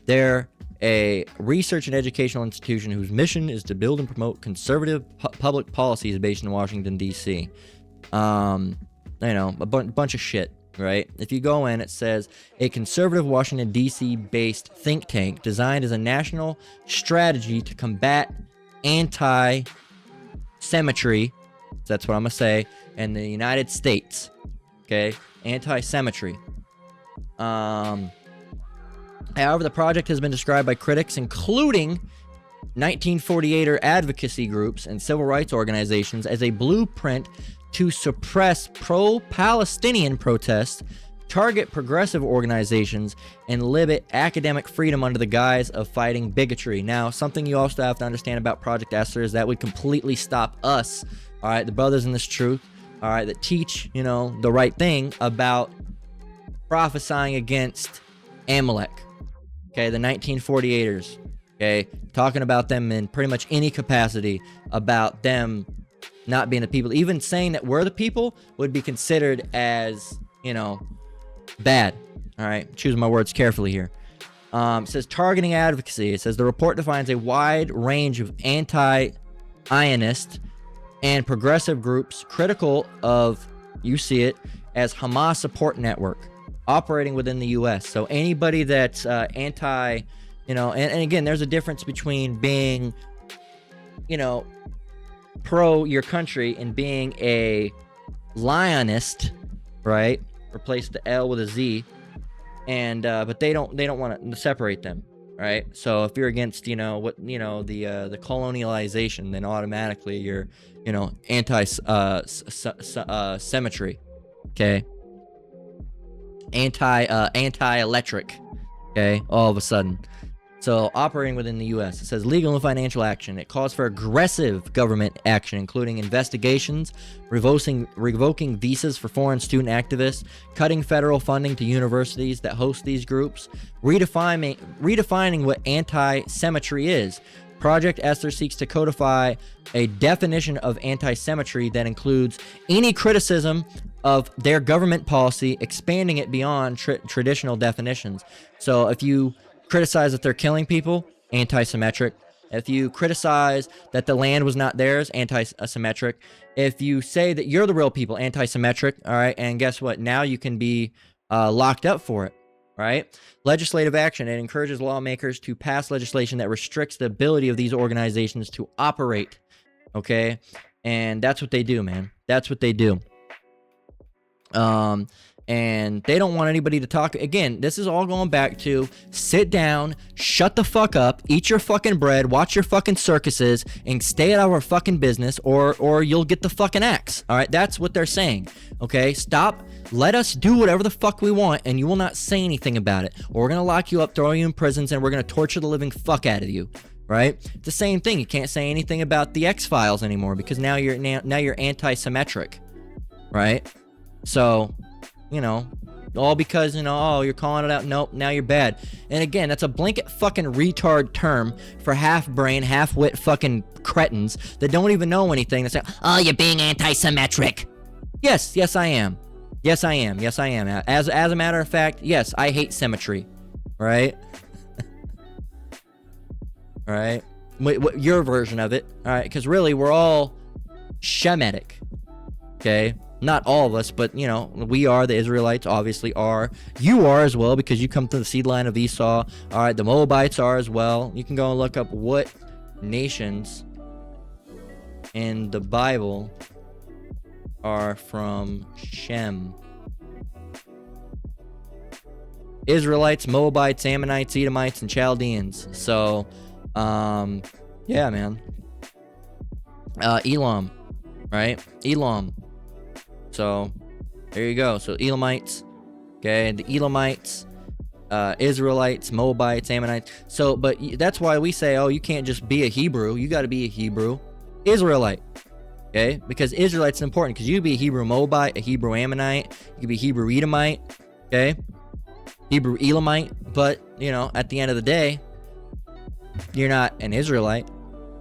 [SPEAKER 1] They're a research and educational institution whose mission is to build and promote conservative public policies based in Washington, D.C. A bunch of shit. Right? If you go in, it says a conservative Washington, D.C. based think tank designed as a national strategy to combat anti-Semitism. That's what I'm going to say. In the United States. Okay? Anti-Semitism. However, the project has been described by critics, including 1948er advocacy groups and civil rights organizations, as a blueprint to suppress pro-Palestinian protests, target progressive organizations, and limit academic freedom under the guise of fighting bigotry. Now, something you also have to understand about Project Est-her is that would completely stop us, all right, the brothers in this truth, all right, that teach, the right thing about prophesying against Amalek, okay, the 1948ers, okay, talking about them in pretty much any capacity, about them not being the people. Even saying that we're the people would be considered as, bad. All right, choose my words carefully here. It says targeting advocacy. It says the report defines a wide range of anti-Zionist and progressive groups critical of, you see it, as Hamas support network operating within the U.S. So anybody that's and again, there's a difference between being, pro your country and being a Zionist, right? Replace the L with a Z, and but they don't want to separate them, right? So if you're against the colonialization, then automatically you're anti-Semitism, okay? Anti-electric, okay? All of a sudden. So, operating within the U.S., it says legal and financial action. It calls for aggressive government action, including investigations, revoking visas for foreign student activists, cutting federal funding to universities that host these groups, redefining what anti-Semitism is. Project Est-her seeks to codify a definition of anti-Semitism that includes any criticism of their government policy, expanding it beyond traditional definitions. So, if you criticize that they're killing people, anti-Semitic. If you criticize that the land was not theirs, anti-Semitic. If you say that you're the real people, anti-Semitic, all right? And guess what? Now you can be locked up for it, right? Legislative action. It encourages lawmakers to pass legislation that restricts the ability of these organizations to operate, okay? And that's what they do, man. That's what they do. And they don't want anybody to talk. Again, this is all going back to sit down, shut the fuck up, eat your fucking bread, watch your fucking circuses, and stay out of our fucking business, or you'll get the fucking axe. All right, that's what they're saying. Okay, stop. Let us do whatever the fuck we want, and you will not say anything about it. Or we're gonna lock you up, throw you in prisons, and we're gonna torture the living fuck out of you. Right? It's the same thing. You can't say anything about the X-Files anymore because now you're anti-Semitic. Right? So, you know, all because, you know, oh, you're calling it out. Nope, now you're bad. And again, that's a blanket fucking retard term for half-brain, half-wit fucking cretins that don't even know anything. They say, oh, you're being anti-symmetric. Yes, I am. Yes, I am. As a matter of fact, yes, I hate symmetry. Right? All right? What your version of it. All right? Because really, we're all Shemitic. Okay? Not all of us, but, you know, we are. The Israelites obviously are. You are as well because you come to the seed line of Esau. All right, the Moabites are as well. You can go and look up what nations in the Bible are from Shem. Israelites, Moabites, Ammonites, Edomites, and Chaldeans. So, yeah, man. Elam, right? Elam. So, there you go. So, Elamites, okay, the Elamites, Israelites, Moabites, Ammonites. So, but that's why we say, oh, you can't just be a Hebrew. You got to be a Hebrew Israelite, okay? Because Israelite's important because you could be a Hebrew Moabite, a Hebrew Ammonite, you could be a Hebrew Edomite, okay? Hebrew Elamite, but, you know, at the end of the day, you're not an Israelite.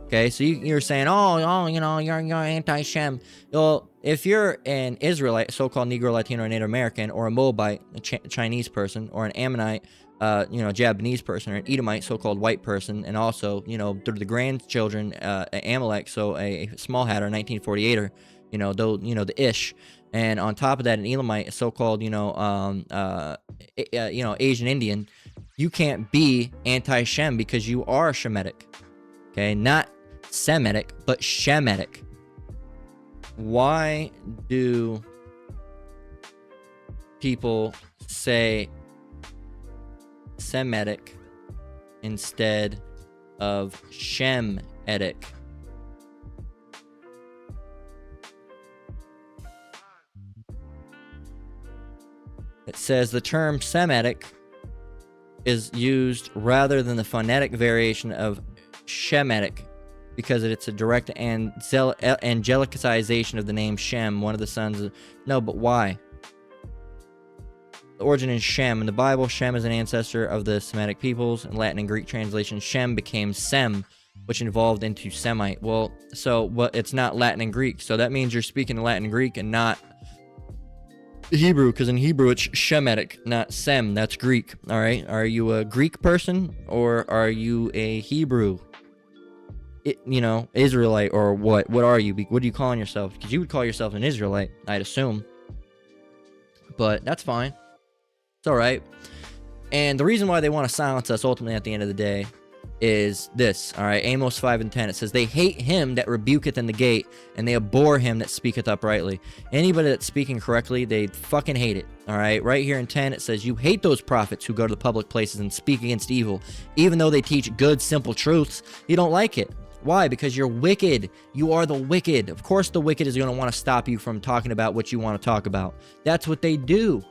[SPEAKER 1] Okay, so you're saying, oh, you know, you're anti-Shem. Well, if you're an Israelite, so-called Negro, Latino, or Native American, or a Moabite, a Chinese person, or an Ammonite, you know, Japanese person, or an Edomite, so-called white person, and also, you know, they're the grandchildren, Amalek, so a small hatter, 1948er, you know, though, you know, the Ish, and on top of that, an Elamite, so-called, you know, Asian Indian, you can't be anti-Shem because you are Shemitic. Okay, not Semitic, but Shemitic. Why do people say Semitic instead of Shemitic? It says the term Semitic is used rather than the phonetic variation of Shemitic because it's a direct angelicization of the name Shem, one of the sons of... No, but why? The origin is Shem. In the Bible, Shem is an ancestor of the Semitic peoples. In Latin and Greek translation, Shem became Sem, which evolved into Semite. Well, it's not Latin and Greek, so that means you're speaking Latin and Greek and not Hebrew, because in Hebrew it's Shemitic, not Sem. That's Greek. All right. Are you a Greek person or are you a Hebrew? You know, Israelite or what? What are you? What are you calling yourself? Because you would call yourself an Israelite, I'd assume. But that's fine. It's all right. And the reason why they want to silence us ultimately at the end of the day is this, all right? Amos 5:10, it says, they hate him that rebuketh in the gate, and they abhor him that speaketh uprightly. Anybody that's speaking correctly, they fucking hate it, all right? Right here in 10, it says, you hate those prophets who go to the public places and speak against evil, even though they teach good, simple truths. You don't like it. Why? Because you're wicked. You are the wicked. Of course the wicked is going to want to stop you from talking about what you want to talk about. That's what they do.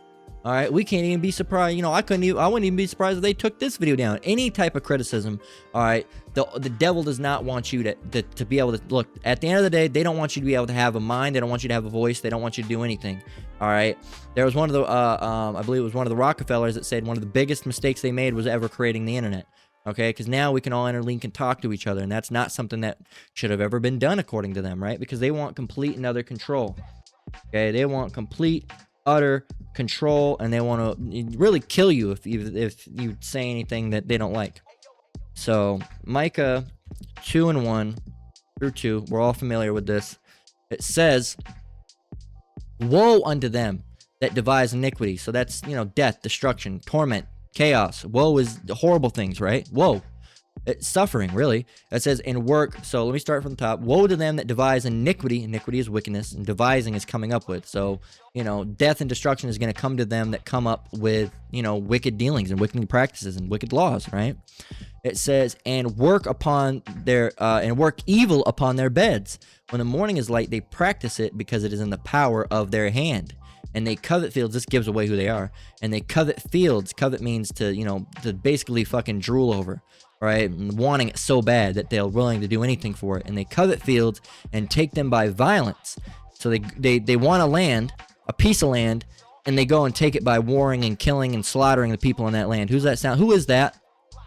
[SPEAKER 1] All right, we can't even be surprised. You know, I wouldn't even be surprised if they took this video down. Any type of criticism, all right, the devil does not want you to be able to, look, at the end of the day, they don't want you to be able to have a mind. They don't want you to have a voice. They don't want you to do anything, all right? There was one of the, I believe it was one of the Rockefellers that said one of the biggest mistakes they made was ever creating the internet, okay? Because now we can all interlink and talk to each other, and that's not something that should have ever been done according to them, right? Because they want complete and utter control, okay? They want complete, utter control, and they want to really kill you if you say anything that they don't like. So Micah 2:1-2, we're all familiar with this. It says, woe unto them that devise iniquity. So that's, you know, death, destruction, torment, chaos. Woe is horrible things, right? Woe. It's suffering, really. It says, in work. So let me start from the top. Woe to them that devise iniquity. Iniquity is wickedness, and devising is coming up with. So, death and destruction is going to come to them that come up with, wicked dealings and wicked practices and wicked laws, right? It says, and work evil upon their beds. When the morning is light, they practice it because it is in the power of their hand. And they covet fields. This gives away who they are. And they covet fields. Covet means to basically fucking drool over, right? And wanting it so bad that they're willing to do anything for it. And they covet fields and take them by violence. So they want a piece of land, and they go and take it by warring and killing and slaughtering the people in that land. Who's that sound? Who is that?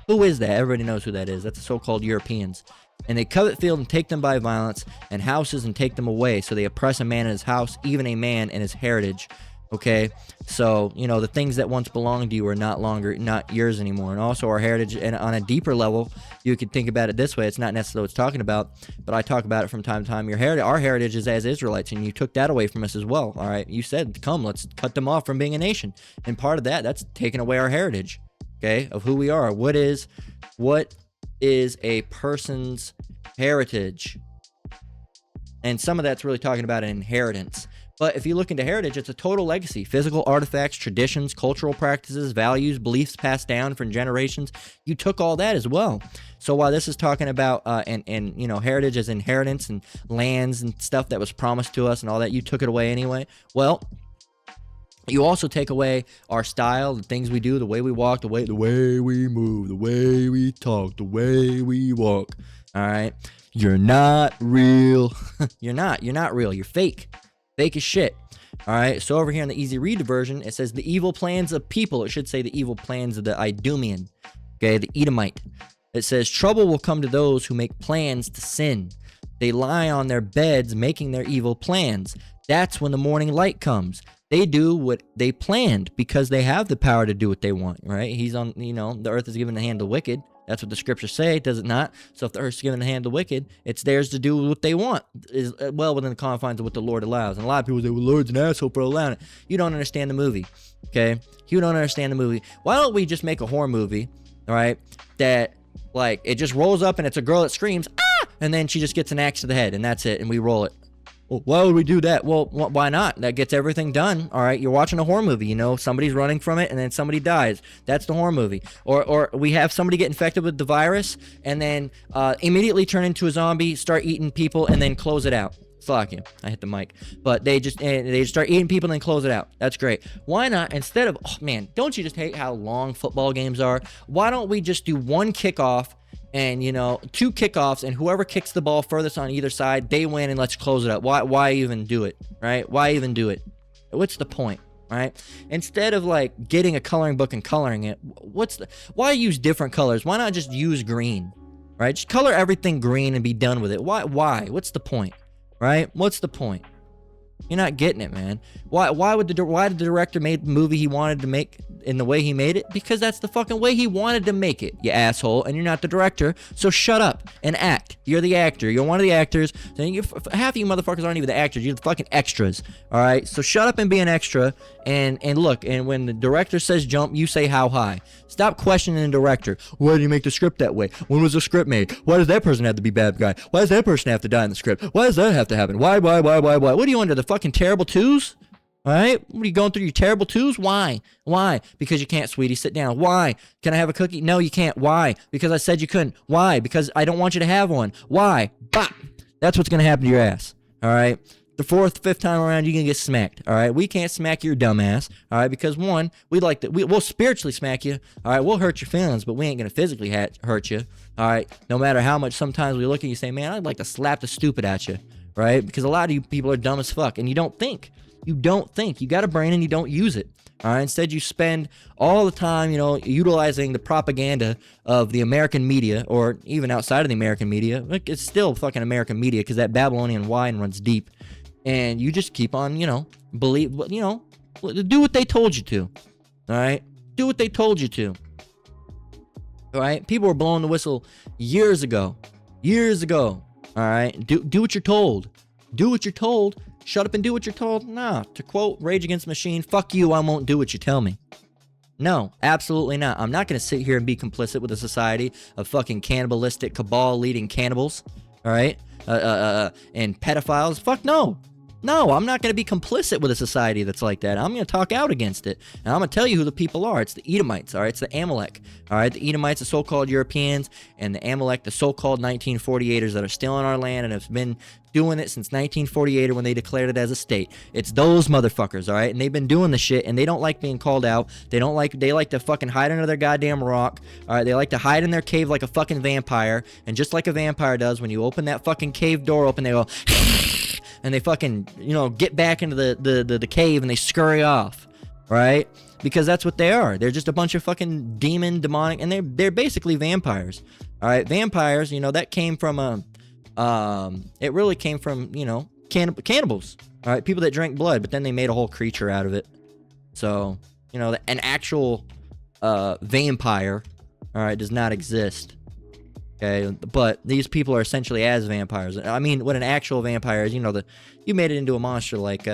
[SPEAKER 1] Who is that? Everybody knows who that is. That's the so-called Europeans. And they covet field and take them by violence, and houses and take them away. So they oppress a man in his house, even a man in his heritage. Okay, so the things that once belonged to you are not yours anymore. And also our heritage, and on a deeper level, you could think about it this way. It's not necessarily what it's talking about, but I talk about it from time to time. Our heritage is as Israelites, and you took that away from us as well. All right, you said, come, let's cut them off from being a nation, and part of that's taking away our heritage. Okay, of who we are. What is a person's heritage? And some of that's really talking about an inheritance. But if you look into heritage, it's a total legacy. Physical artifacts, traditions, cultural practices, values, beliefs passed down from generations. You took all that as well. So while this is talking about heritage as inheritance and lands and stuff that was promised to us and all that, you took it away anyway. Well, you also take away our style, the things we do, the way we walk, the way we move, the way we talk, the way we walk. All right? You're not real. You're not real. You're fake. Fake as shit. All right? So over here in the easy read version, it says the evil plans of people. It should say the evil plans of the Idumean. Okay? The Edomite. It says trouble will come to those who make plans to sin. They lie on their beds making their evil plans. That's when the morning light comes. They do what they planned because they have the power to do what they want, right? He's on, the earth is given the hand of the wicked. That's what the scriptures say, does it not? So if the earth's given the hand of the wicked, it's theirs to do what they want, is well within the confines of what the Lord allows. And a lot of people say, well, the Lord's an asshole for allowing it. You don't understand the movie, okay? You don't understand the movie. Why don't we just make a horror movie, all right, that, it just rolls up and it's a girl that screams, ah, and then she just gets an axe to the head, and that's it, and we roll it. Well, why would we do that? Well, why not? That gets everything done. All right, you're watching a horror movie. Somebody's running from it, and then somebody dies. That's the horror movie. Or we have somebody get infected with the virus, and then immediately turn into a zombie, start eating people, and then close it out. Fuck you. I hit the mic. But they just start eating people and then close it out. That's great. Why not, instead of, don't you just hate how long football games are? Why don't we just do one kickoff and, two kickoffs, and whoever kicks the ball furthest on either side, they win, and let's close it up. Why even do it, right? Why even do it? What's the point, right? Instead of, getting a coloring book and coloring it, why use different colors? Why not just use green, right? Just color everything green and be done with it. Why? What's the point, right? What's the point? You're not getting it, man. Why did the director make the movie he wanted to make in the way he made it? Because that's the fucking way he wanted to make it, you asshole. And you're not the director, so shut up and act. You're the actor. You're one of the actors. Half of you motherfuckers aren't even the actors. You're the fucking extras. All right. So shut up and be an extra. And look. And when the director says jump, you say how high. Stop questioning the director. Why did you make the script that way? When was the script made? Why does that person have to be bad guy? Why does that person have to die in the script? Why does that have to happen? Why? What are you under, the fucking terrible twos? All right? What are you going through, your terrible twos? Why? Because you can't, sweetie. Sit down. Why? Can I have a cookie? No, you can't. Why? Because I said you couldn't. Why? Because I don't want you to have one. Why? Bop. That's what's going to happen to your ass. All right? The fourth, fifth time around, you're going to get smacked. All right? We can't smack your dumb ass. All right? Because one, we'll spiritually smack you. All right? We'll hurt your feelings, but we ain't going to physically hurt you. All right? No matter how much sometimes we look at you and say, man, I'd like to slap the stupid at you. Right? Because a lot of you people are dumb as fuck, and you don't think. You got a brain and you don't use it. All right? Instead, you spend all the time, utilizing the propaganda of the American media, or even outside of the American media. It's still fucking American media, because that Babylonian wine runs deep. And you just keep on, do what they told you to. All right? Do what they told you to. All right? People were blowing the whistle years ago. All right? Do what you're told. Do what you're told. Shut up and do what you're told. Nah. To quote Rage Against the Machine, fuck you, I won't do what you tell me. No, absolutely not. I'm not going to sit here and be complicit with a society of fucking cannibalistic cabal leading cannibals, all right? And pedophiles. Fuck no. No, I'm not going to be complicit with a society that's like that. I'm going to talk out against it. And I'm going to tell you who the people are. It's the Edomites, all right? It's the Amalek, all right? The Edomites, the so-called Europeans, and the Amalek, the so-called 1948ers that are still on our land and have been doing it since 1948 when they declared it as a state. It's those motherfuckers, all right? And they've been doing the shit, and they don't like being called out. They like to fucking hide under their goddamn rock, all right? They like to hide in their cave like a fucking vampire. And just like a vampire does, when you open that fucking cave door open, they go... and they fucking, get back into the cave and they scurry off, right? Because that's what they are. They're just a bunch of fucking demonic, and they're basically vampires, all right? Vampires, that came from it really came from, cannibals, all right? People that drank blood, but then they made a whole creature out of it. So, an actual vampire, all right, does not exist. Okay, but these people are essentially as vampires. I mean, what an actual vampire is, you made it into a monster like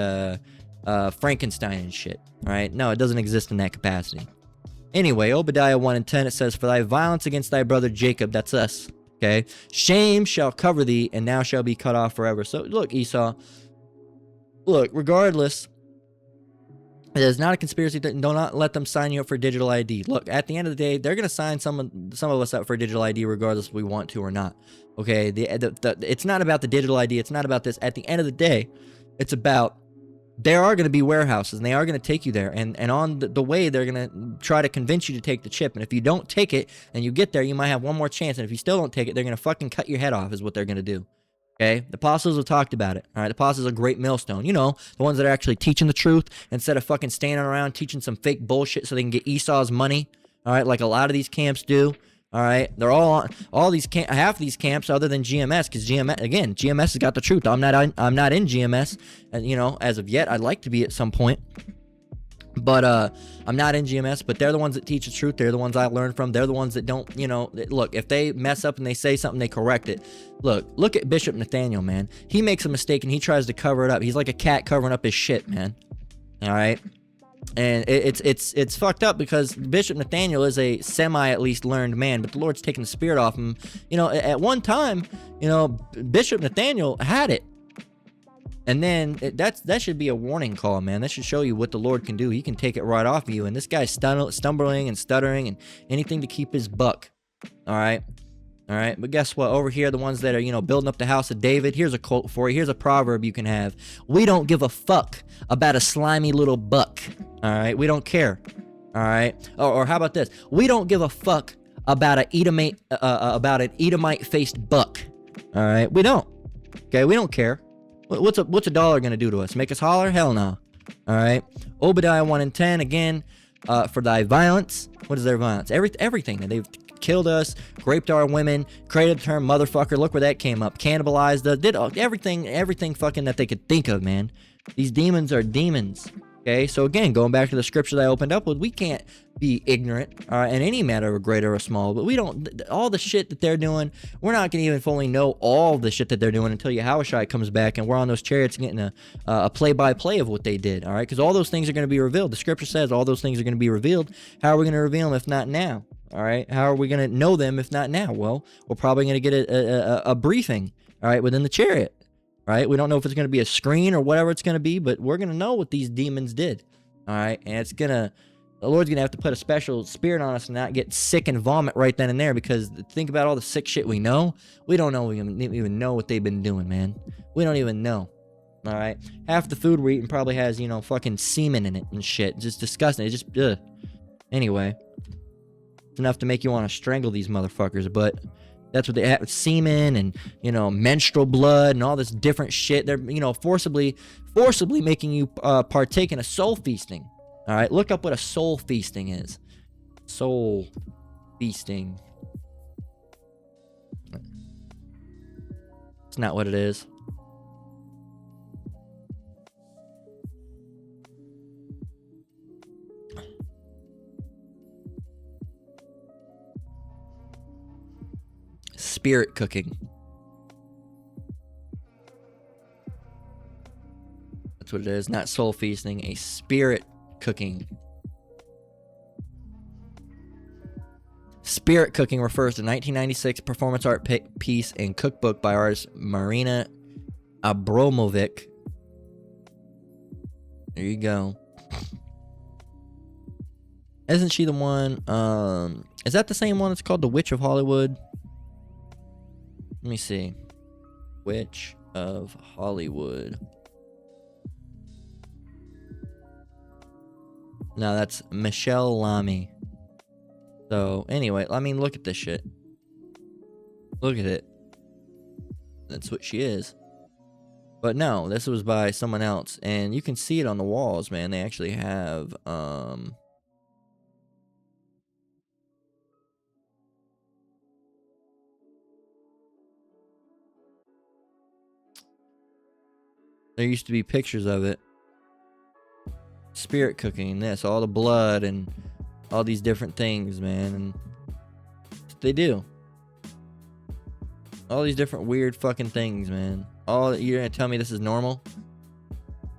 [SPEAKER 1] Frankenstein and shit, right? No, it doesn't exist in that capacity. Anyway, Obadiah 1 and 10, it says, "For thy violence against thy brother Jacob," that's us, okay? "Shame shall cover thee, and thou shalt be cut off forever." So, look, Esau, look, regardless... It is not a conspiracy. Do not let them sign you up for digital ID. Look, at the end of the day, they're going to sign some of us up for digital ID regardless if we want to or not. Okay? It's not about the digital ID. It's not about this. At the end of the day, it's about there are going to be warehouses, and they are going to take you there. And on the way, they're going to try to convince you to take the chip. And if you don't take it and you get there, you might have one more chance. And if you still don't take it, they're going to fucking cut your head off is what they're going to do. Okay, the apostles have talked about it. All right, the apostles are a great millstone. The ones that are actually teaching the truth instead of fucking standing around teaching some fake bullshit so they can get Esau's money. All right, like a lot of these camps do. All right, they're all these half of these camps other than GMS, because GMS has got the truth. I'm not in GMS, and as of yet, I'd like to be at some point. But I'm not in GMS, but they're the ones that teach the truth. They're the ones I learn from. They're the ones that don't, look, if they mess up and they say something, they correct it. Look at Bishop Nathaniel, man. He makes a mistake and he tries to cover it up. He's like a cat covering up his shit, man. All right? And it's fucked up because Bishop Nathaniel is a at least learned man, but the Lord's taken the spirit off him. At one time, Bishop Nathaniel had it. And then that should be a warning call, man. That should show you what the Lord can do. He can take it right off of you. And this guy's stumbling and stuttering and anything to keep his buck. All right. But guess what? Over here, the ones that are, building up the house of David. Here's a quote for you. Here's a proverb you can have. "We don't give a fuck about a slimy little buck." All right. We don't care. All right. Or how about this? "We don't give a fuck about an Edomite faced buck." All right. We don't. Okay. We don't care. What's a dollar gonna do to us? Make us holler? Hell no. All right. Obadiah 1 and 10 again. "For thy violence." What is their violence? Everything. They've killed us, raped our women, created the term motherfucker. Look where that came up. Cannibalized us. Did everything fucking that they could think of, man. These demons are demons. Okay, so again, going back to the scripture that I opened up with, we can't be ignorant in any matter of great or small, but we don't, all the shit that they're doing, we're not going to even fully know all the shit that they're doing until Yahushua comes back and we're on those chariots getting a play-by-play of what they did, all right? Because all those things are going to be revealed. The scripture says all those things are going to be revealed. How are we going to reveal them if not now, all right? How are we going to know them if not now? Well, we're probably going to get a briefing, all right, within the chariot. Right? We don't know if it's going to be a screen or whatever it's going to be, but we're going to know what these demons did. All right? And the Lord's going to have to put a special spirit on us and not get sick and vomit right then and there, because think about all the sick shit we know. We don't know, we even know what they've been doing, man. We don't even know. All right? Half the food we're eating probably has, fucking semen in it and shit. It's just disgusting. It's just, ugh. Anyway. It's enough to make you want to strangle these motherfuckers, but... That's what they have, semen and, menstrual blood and all this different shit. They're, forcibly making you partake in a soul feasting. All right, look up what a soul feasting is. Soul feasting. It's not what it is. Spirit cooking. That's what it is. Not soul feasting, a spirit cooking. Spirit cooking refers to 1996 performance art piece and cookbook by artist Marina Abramovic. There you go. Isn't she the one? Is that the same one that's called The Witch of Hollywood? Let me see. Witch of Hollywood. No, that's Michelle Lamy. So, anyway, I mean, look at this shit. Look at it. That's what she is. But no, this was by someone else. And you can see it on the walls, man. They actually have, there used to be pictures of it. Spirit cooking, this, all the blood and all these different things, man. And they do. All these different weird fucking things, man. You're gonna tell me this is normal?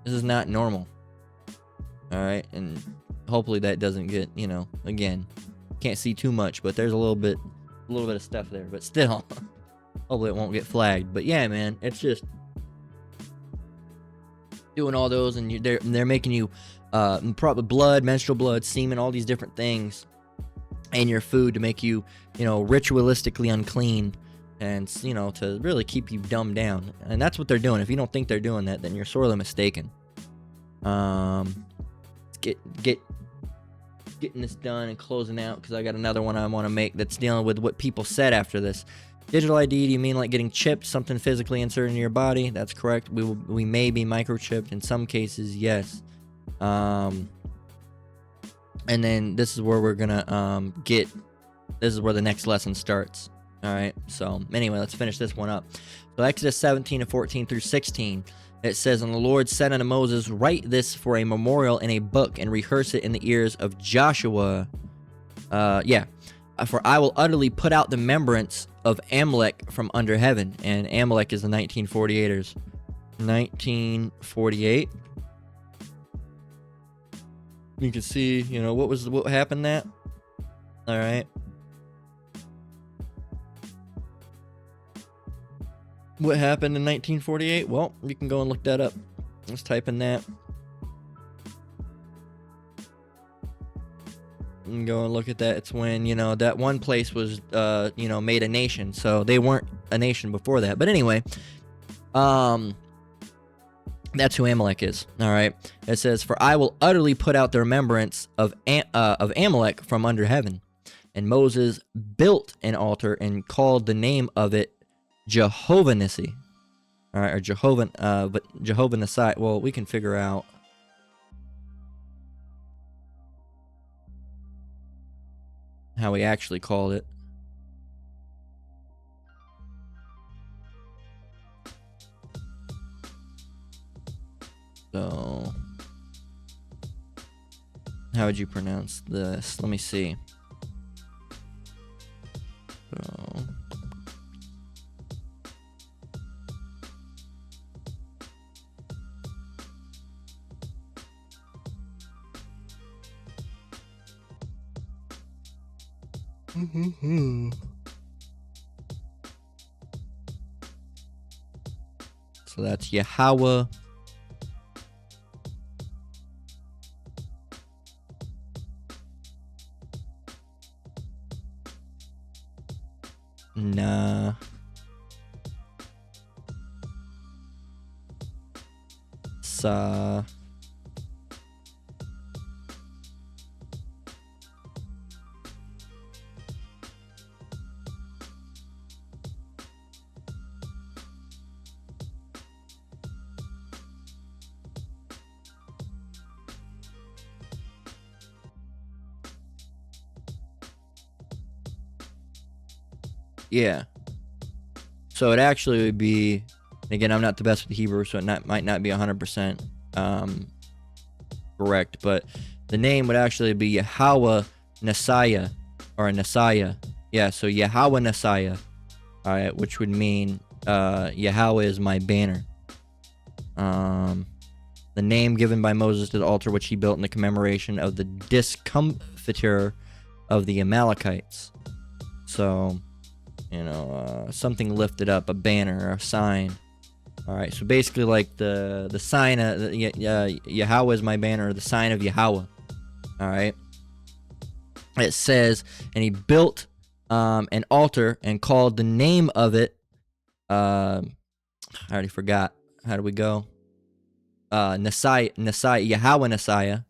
[SPEAKER 1] This is not normal. Alright, and hopefully that doesn't get, you know, again, can't see too much, but there's a little bit of stuff there, but still, hopefully it won't get flagged. But yeah, man, it's just doing all those, and they're making you probably blood, menstrual blood, semen, all these different things in your food to make you, you know, ritualistically unclean, and, you know, to really keep you dumbed down. And that's what they're doing. If you don't think they're doing that, then you're sorely mistaken. Getting this done and closing out, because I got another one I want to make that's dealing with what people said after this. Digital ID, do you mean like getting chipped, something physically inserted into your body? That's correct. We may be microchipped in some cases, yes. And then this is where we're gonna this is where the next lesson starts. All right, so anyway, let's finish this one up. So Exodus 17 and 14 through 16, it says, "And the Lord said unto Moses, Write this for a memorial in a book, and rehearse it in the ears of Joshua. For I will utterly put out the remembrance of Amalek from under heaven." And Amalek is the 1948ers. 1948. You can see, you know, what happened that. All right. What happened in 1948? Well, you can go and look that up. Let's type in that. And go and look at that. It's when, you know, that one place was, you know, made a nation. So they weren't a nation before that. But anyway, that's who Amalek is. All right. It says, "For I will utterly put out the remembrance of Amalek from under heaven." And Moses built an altar and called the name of it Jehovah Nissi. All right, or Jehovah, but Jehovah Nissi. Well, we can figure out. How he actually called it. So, how would you pronounce this? Let me see. So, so that's Yahweh. Nah. Sa. Yeah. So it actually would be, again, I'm not the best with Hebrew, so it might not be 100% correct, but the name would actually be Yahweh Nasiah, or Nasiah. Yeah, so Yahweh Nasiah, all right, which would mean Yahweh is my banner. The name given by Moses to the altar which he built in the commemoration of the discomfiture of the Amalekites. So, something lifted up, a banner, a sign. All right, so basically like the sign of Yahweh is my banner, the sign of Yahweh. All right. It says, and he built an altar and called the name of it. I already forgot. How do we go? Yahweh Nasiah.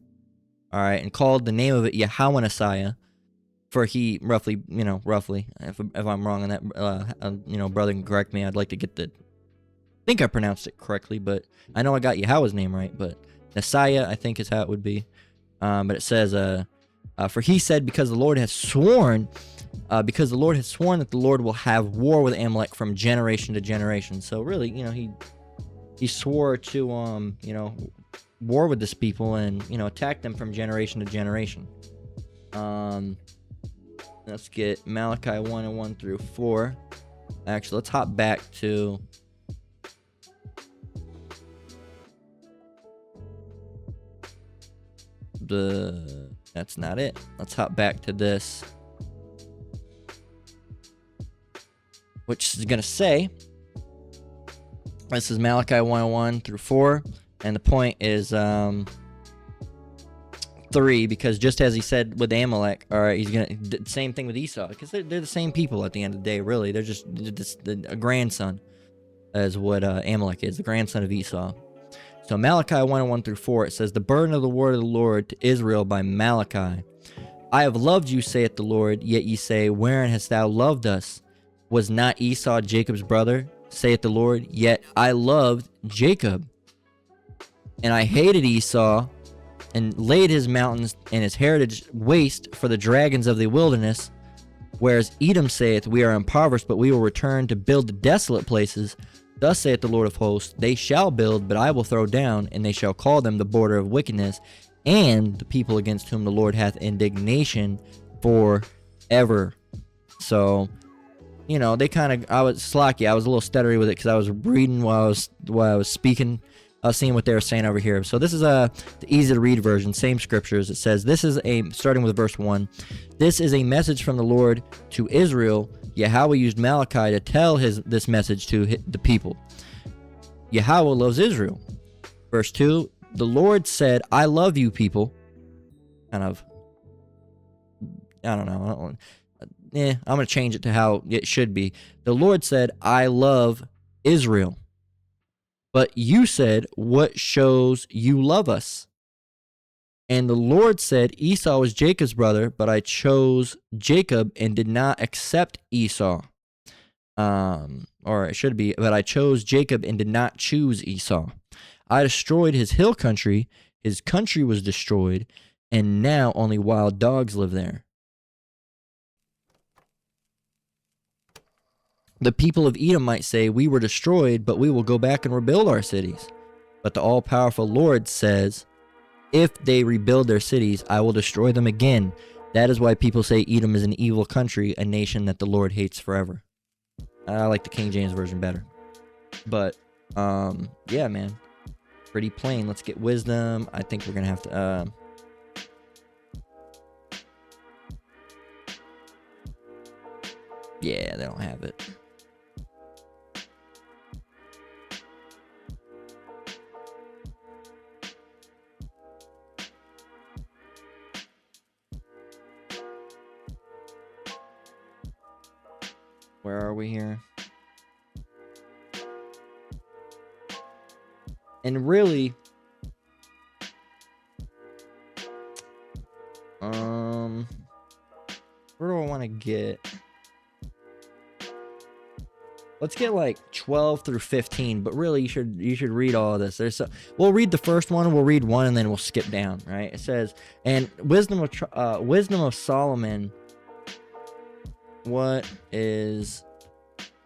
[SPEAKER 1] All right, and called the name of it Yahweh Nasiah. For he roughly, if I'm wrong on that, brother can correct me. I'd like to get I think I pronounced it correctly, but I know I got Yahweh's name right. But Nasiah, I think, is how it would be. But it says, for he said, because the Lord has sworn that the Lord will have war with Amalek from generation to generation. So really, he swore to, war with this people and, attack them from generation to generation. Let's get Malachi 1:1 through 4. Actually, let's hop back to that's not it. Let's hop back to this, which is going to say, this is Malachi 1:1 through 4, and the point is 3, because just as he said with Amalek, all right, he's gonna same thing with Esau, because they're the same people at the end of the day. Really, they're just a grandson, as what Amalek is, the grandson of Esau. So Malachi 1:1 through 4, it says, the burden of the word of the Lord to Israel by Malachi. I have loved you, saith the Lord, yet ye say, wherein hast thou loved us? Was not Esau Jacob's brother, saith the Lord? Yet I loved Jacob, and I hated Esau, and laid his mountains and his heritage waste for the dragons of the wilderness. Whereas Edom saith, we are impoverished, but we will return to build the desolate places. Thus saith the Lord of hosts, they shall build, but I will throw down, and they shall call them the border of wickedness, and the people against whom the Lord hath indignation forever. So, they kind of, I was a little stuttery with it because I was reading while I was speaking. I was seeing what they were saying over here. So this is the easy to read version, same scriptures. It says, starting with verse 1, this is a message from the Lord to Israel. Yahweh used Malachi to tell this message to the people. Yahweh loves Israel. Verse 2, the Lord said, I love you, people. Kind of, I don't know. I'm going to change it to how it should be. The Lord said, I love Israel. But you said, what shows you love us? And the Lord said, Esau was Jacob's brother, but I chose Jacob and did not accept Esau. Or it should be, but I chose Jacob and did not choose Esau. I destroyed his hill country. His country was destroyed, and now only wild dogs live there. The people of Edom might say, we were destroyed, but we will go back and rebuild our cities. But the all-powerful Lord says, if they rebuild their cities, I will destroy them again. That is why people say Edom is an evil country, a nation that the Lord hates forever. I like the King James Version better. But, yeah, man. Pretty plain. Let's get wisdom. I think we're going to have to, yeah, they don't have it. Where are we here? And really, where do I want to get? Let's get like 12 through 15, but really you should read all of this. We'll read the first one, we'll read one, and then we'll skip down, right? It says, and wisdom of Solomon. What is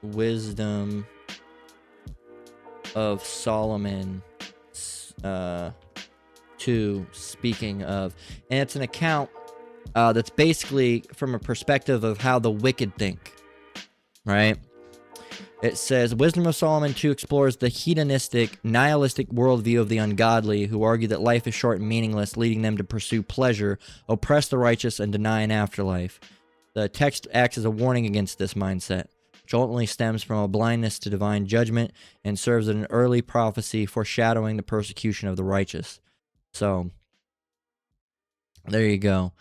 [SPEAKER 1] wisdom of Solomon 2 speaking of? And it's an account that's basically from a perspective of how the wicked think, right? It says, Wisdom of Solomon 2 explores the hedonistic, nihilistic worldview of the ungodly who argue that life is short and meaningless, leading them to pursue pleasure, oppress the righteous, and deny an afterlife. The text acts as a warning against this mindset, which ultimately stems from a blindness to divine judgment and serves as an early prophecy foreshadowing the persecution of the righteous. So, there you go.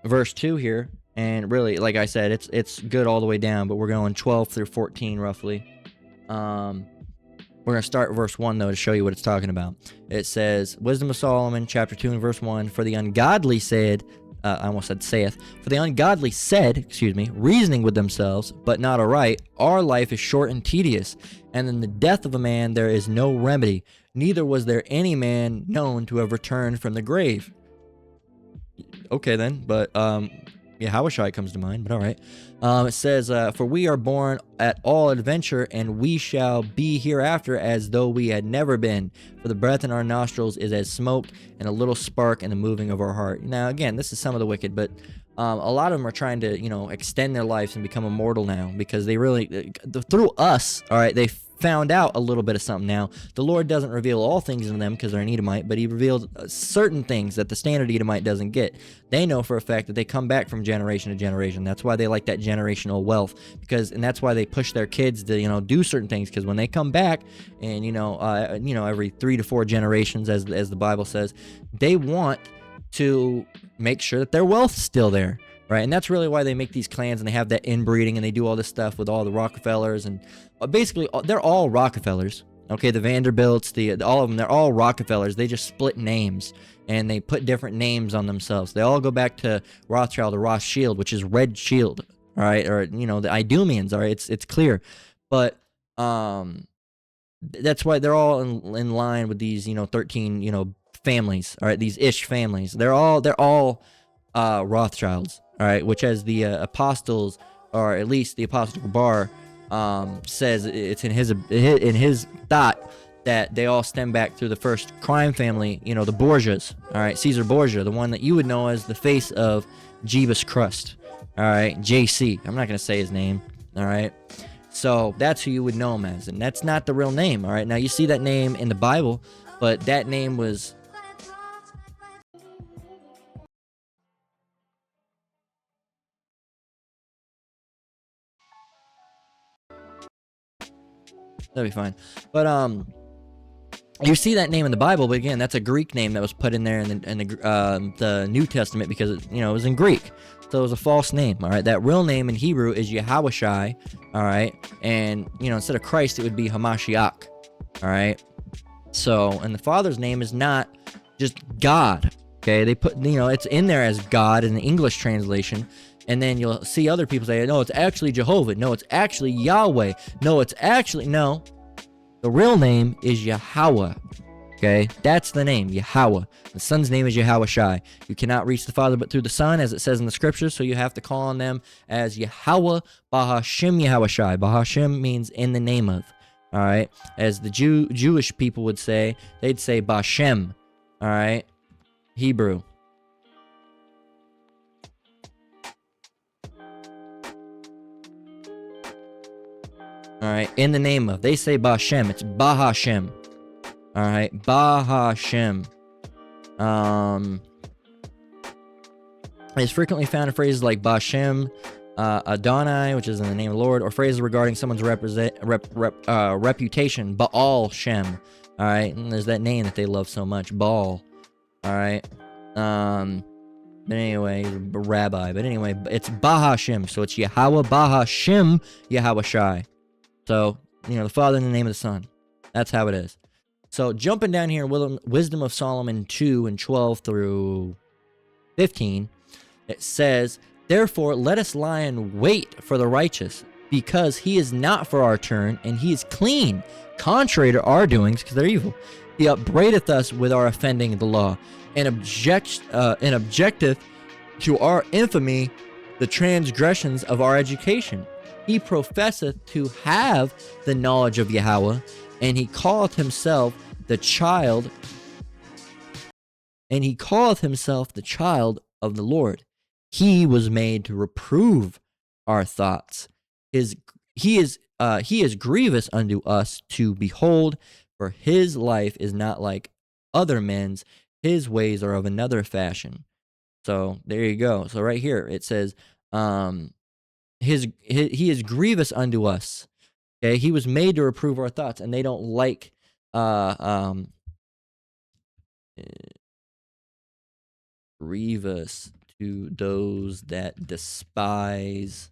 [SPEAKER 1] Verse 2 here, and really, like I said, it's good all the way down, but we're going 12 through 14 roughly. We're going to start verse 1, though, to show you what it's talking about. It says, Wisdom of Solomon, chapter 2 and verse 1, For the ungodly said, I almost said saith, For the ungodly said, reasoning with themselves, but not aright, Our life is short and tedious, and in the death of a man there is no remedy, neither was there any man known to have returned from the grave. Okay, then, but Yahushua comes to mind, but all right. It says, For we are born at all adventure, and we shall be hereafter as though we had never been. For the breath in our nostrils is as smoke, and a little spark in the moving of our heart. Now, again, this is some of the wicked, but a lot of them are trying to, extend their lives and become immortal now, because they really, through us, all right, they found out a little bit of something now. The Lord doesn't reveal all things in them because they're an Edomite, but he revealed certain things that the standard Edomite doesn't get. They know for a fact that they come back from generation to generation. That's why they like that generational wealth, and that's why they push their kids to, do certain things, because when they come back and, every 3 to 4 generations, as the Bible says, they want to make sure that their wealth's still there. Right, and that's really why they make these clans and they have that inbreeding and they do all this stuff with all the Rockefellers and basically they're all Rockefellers. Okay, the Vanderbilts, all of them, they're all Rockefellers. They just split names and they put different names on themselves. They all go back to Rothschild or Rothschild, which is Red Shield. All right, or the Idumeans. All right, it's clear, but that's why they're all in line with these 13 families. All right, these Ish families. They're all Rothschilds. All right, which as the apostles, or at least the apostle Bar, says it's in his thought that they all stem back through the first crime family, the Borgias. All right, Caesar Borgia, the one that you would know as the face of Jeebus Crust. All right, JC. I'm not gonna say his name. All right, so that's who you would know him as, and that's not the real name. All right, now you see that name in the Bible, but that name was. That'll be fine. But you see that name in the Bible, but again, that's a Greek name that was put in there in the New Testament because it was in Greek, so it was a false name. All right, that real name in Hebrew is Yahushai. All right, and instead of Christ, it would be Hamashiach. All right, so and the Father's name is not just God. Okay, they put it's in there as God in the English translation. And then you'll see other people say, no, it's actually Jehovah. No, it's actually Yahweh. No, no. The real name is Yahweh. Okay, that's the name, Yahweh. The Son's name is Yahushai. You cannot reach the Father but through the Son, as it says in the Scriptures, so you have to call on them as Yahweh, Bahashem Yahushai. Bahashem means in the name of. All right, as the Jewish people would say, they'd say Bashem. All right, Hebrew. All right, in the name of. They say Bashem. It's Bahashem. All right, Bahashem. It's frequently found in phrases like Bashem, Adonai, which is in the name of the Lord, or phrases regarding someone's reputation, Baal Shem. All right, and there's that name that they love so much, Baal. All right. But anyway, he's a rabbi. But anyway, it's Bahashem. So it's Yahweh Bahashem Yahushai. So, the Father in the name of the Son. That's how it is. So, jumping down here in Wisdom of Solomon 2 and 12 through 15, it says, Therefore, let us lie in wait for the righteous, because he is not for our turn, and he is clean, contrary to our doings, because they're evil. He upbraideth us with our offending the law, and objecteth to our infamy the transgressions of our education. He professeth to have the knowledge of Yahweh, and he calleth himself the child of the Lord. He was made to reprove our thoughts. He is grievous unto us to behold, for his life is not like other men's, his ways are of another fashion. So there you go. So right here it says, he is grievous unto us. Okay, he was made to reprove our thoughts, and they don't like grievous to those that despise.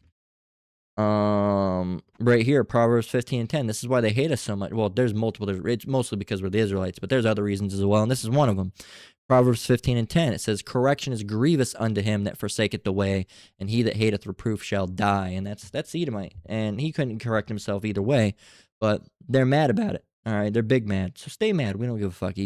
[SPEAKER 1] Right here, Proverbs 15:10. This is why they hate us so much. Well, there's multiple. It's mostly because we're the Israelites, but there's other reasons as well, and this is one of them. Proverbs 15:10. It says, "Correction is grievous unto him that forsaketh the way, and he that hateth reproof shall die." And that's Edomite, and he couldn't correct himself either way, but they're mad about it. All right, they're big mad. So stay mad. We don't give a fuck.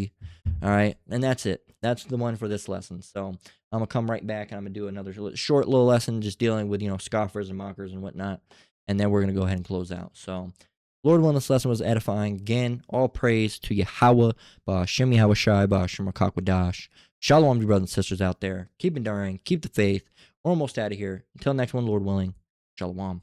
[SPEAKER 1] All right, and that's it. That's the one for this lesson. So I'm gonna come right back and I'm gonna do another short little lesson, just dealing with scoffers and mockers and whatnot, and then we're gonna go ahead and close out. So, Lord willing, this lesson was edifying. Again, all praise to Yahweh, Ba'ashem Yahweh Shai, Ba'ashem Rakakwadash. Shalom, you brothers and sisters out there. Keep enduring, keep the faith. We're almost out of here. Until next one, Lord willing. Shalom.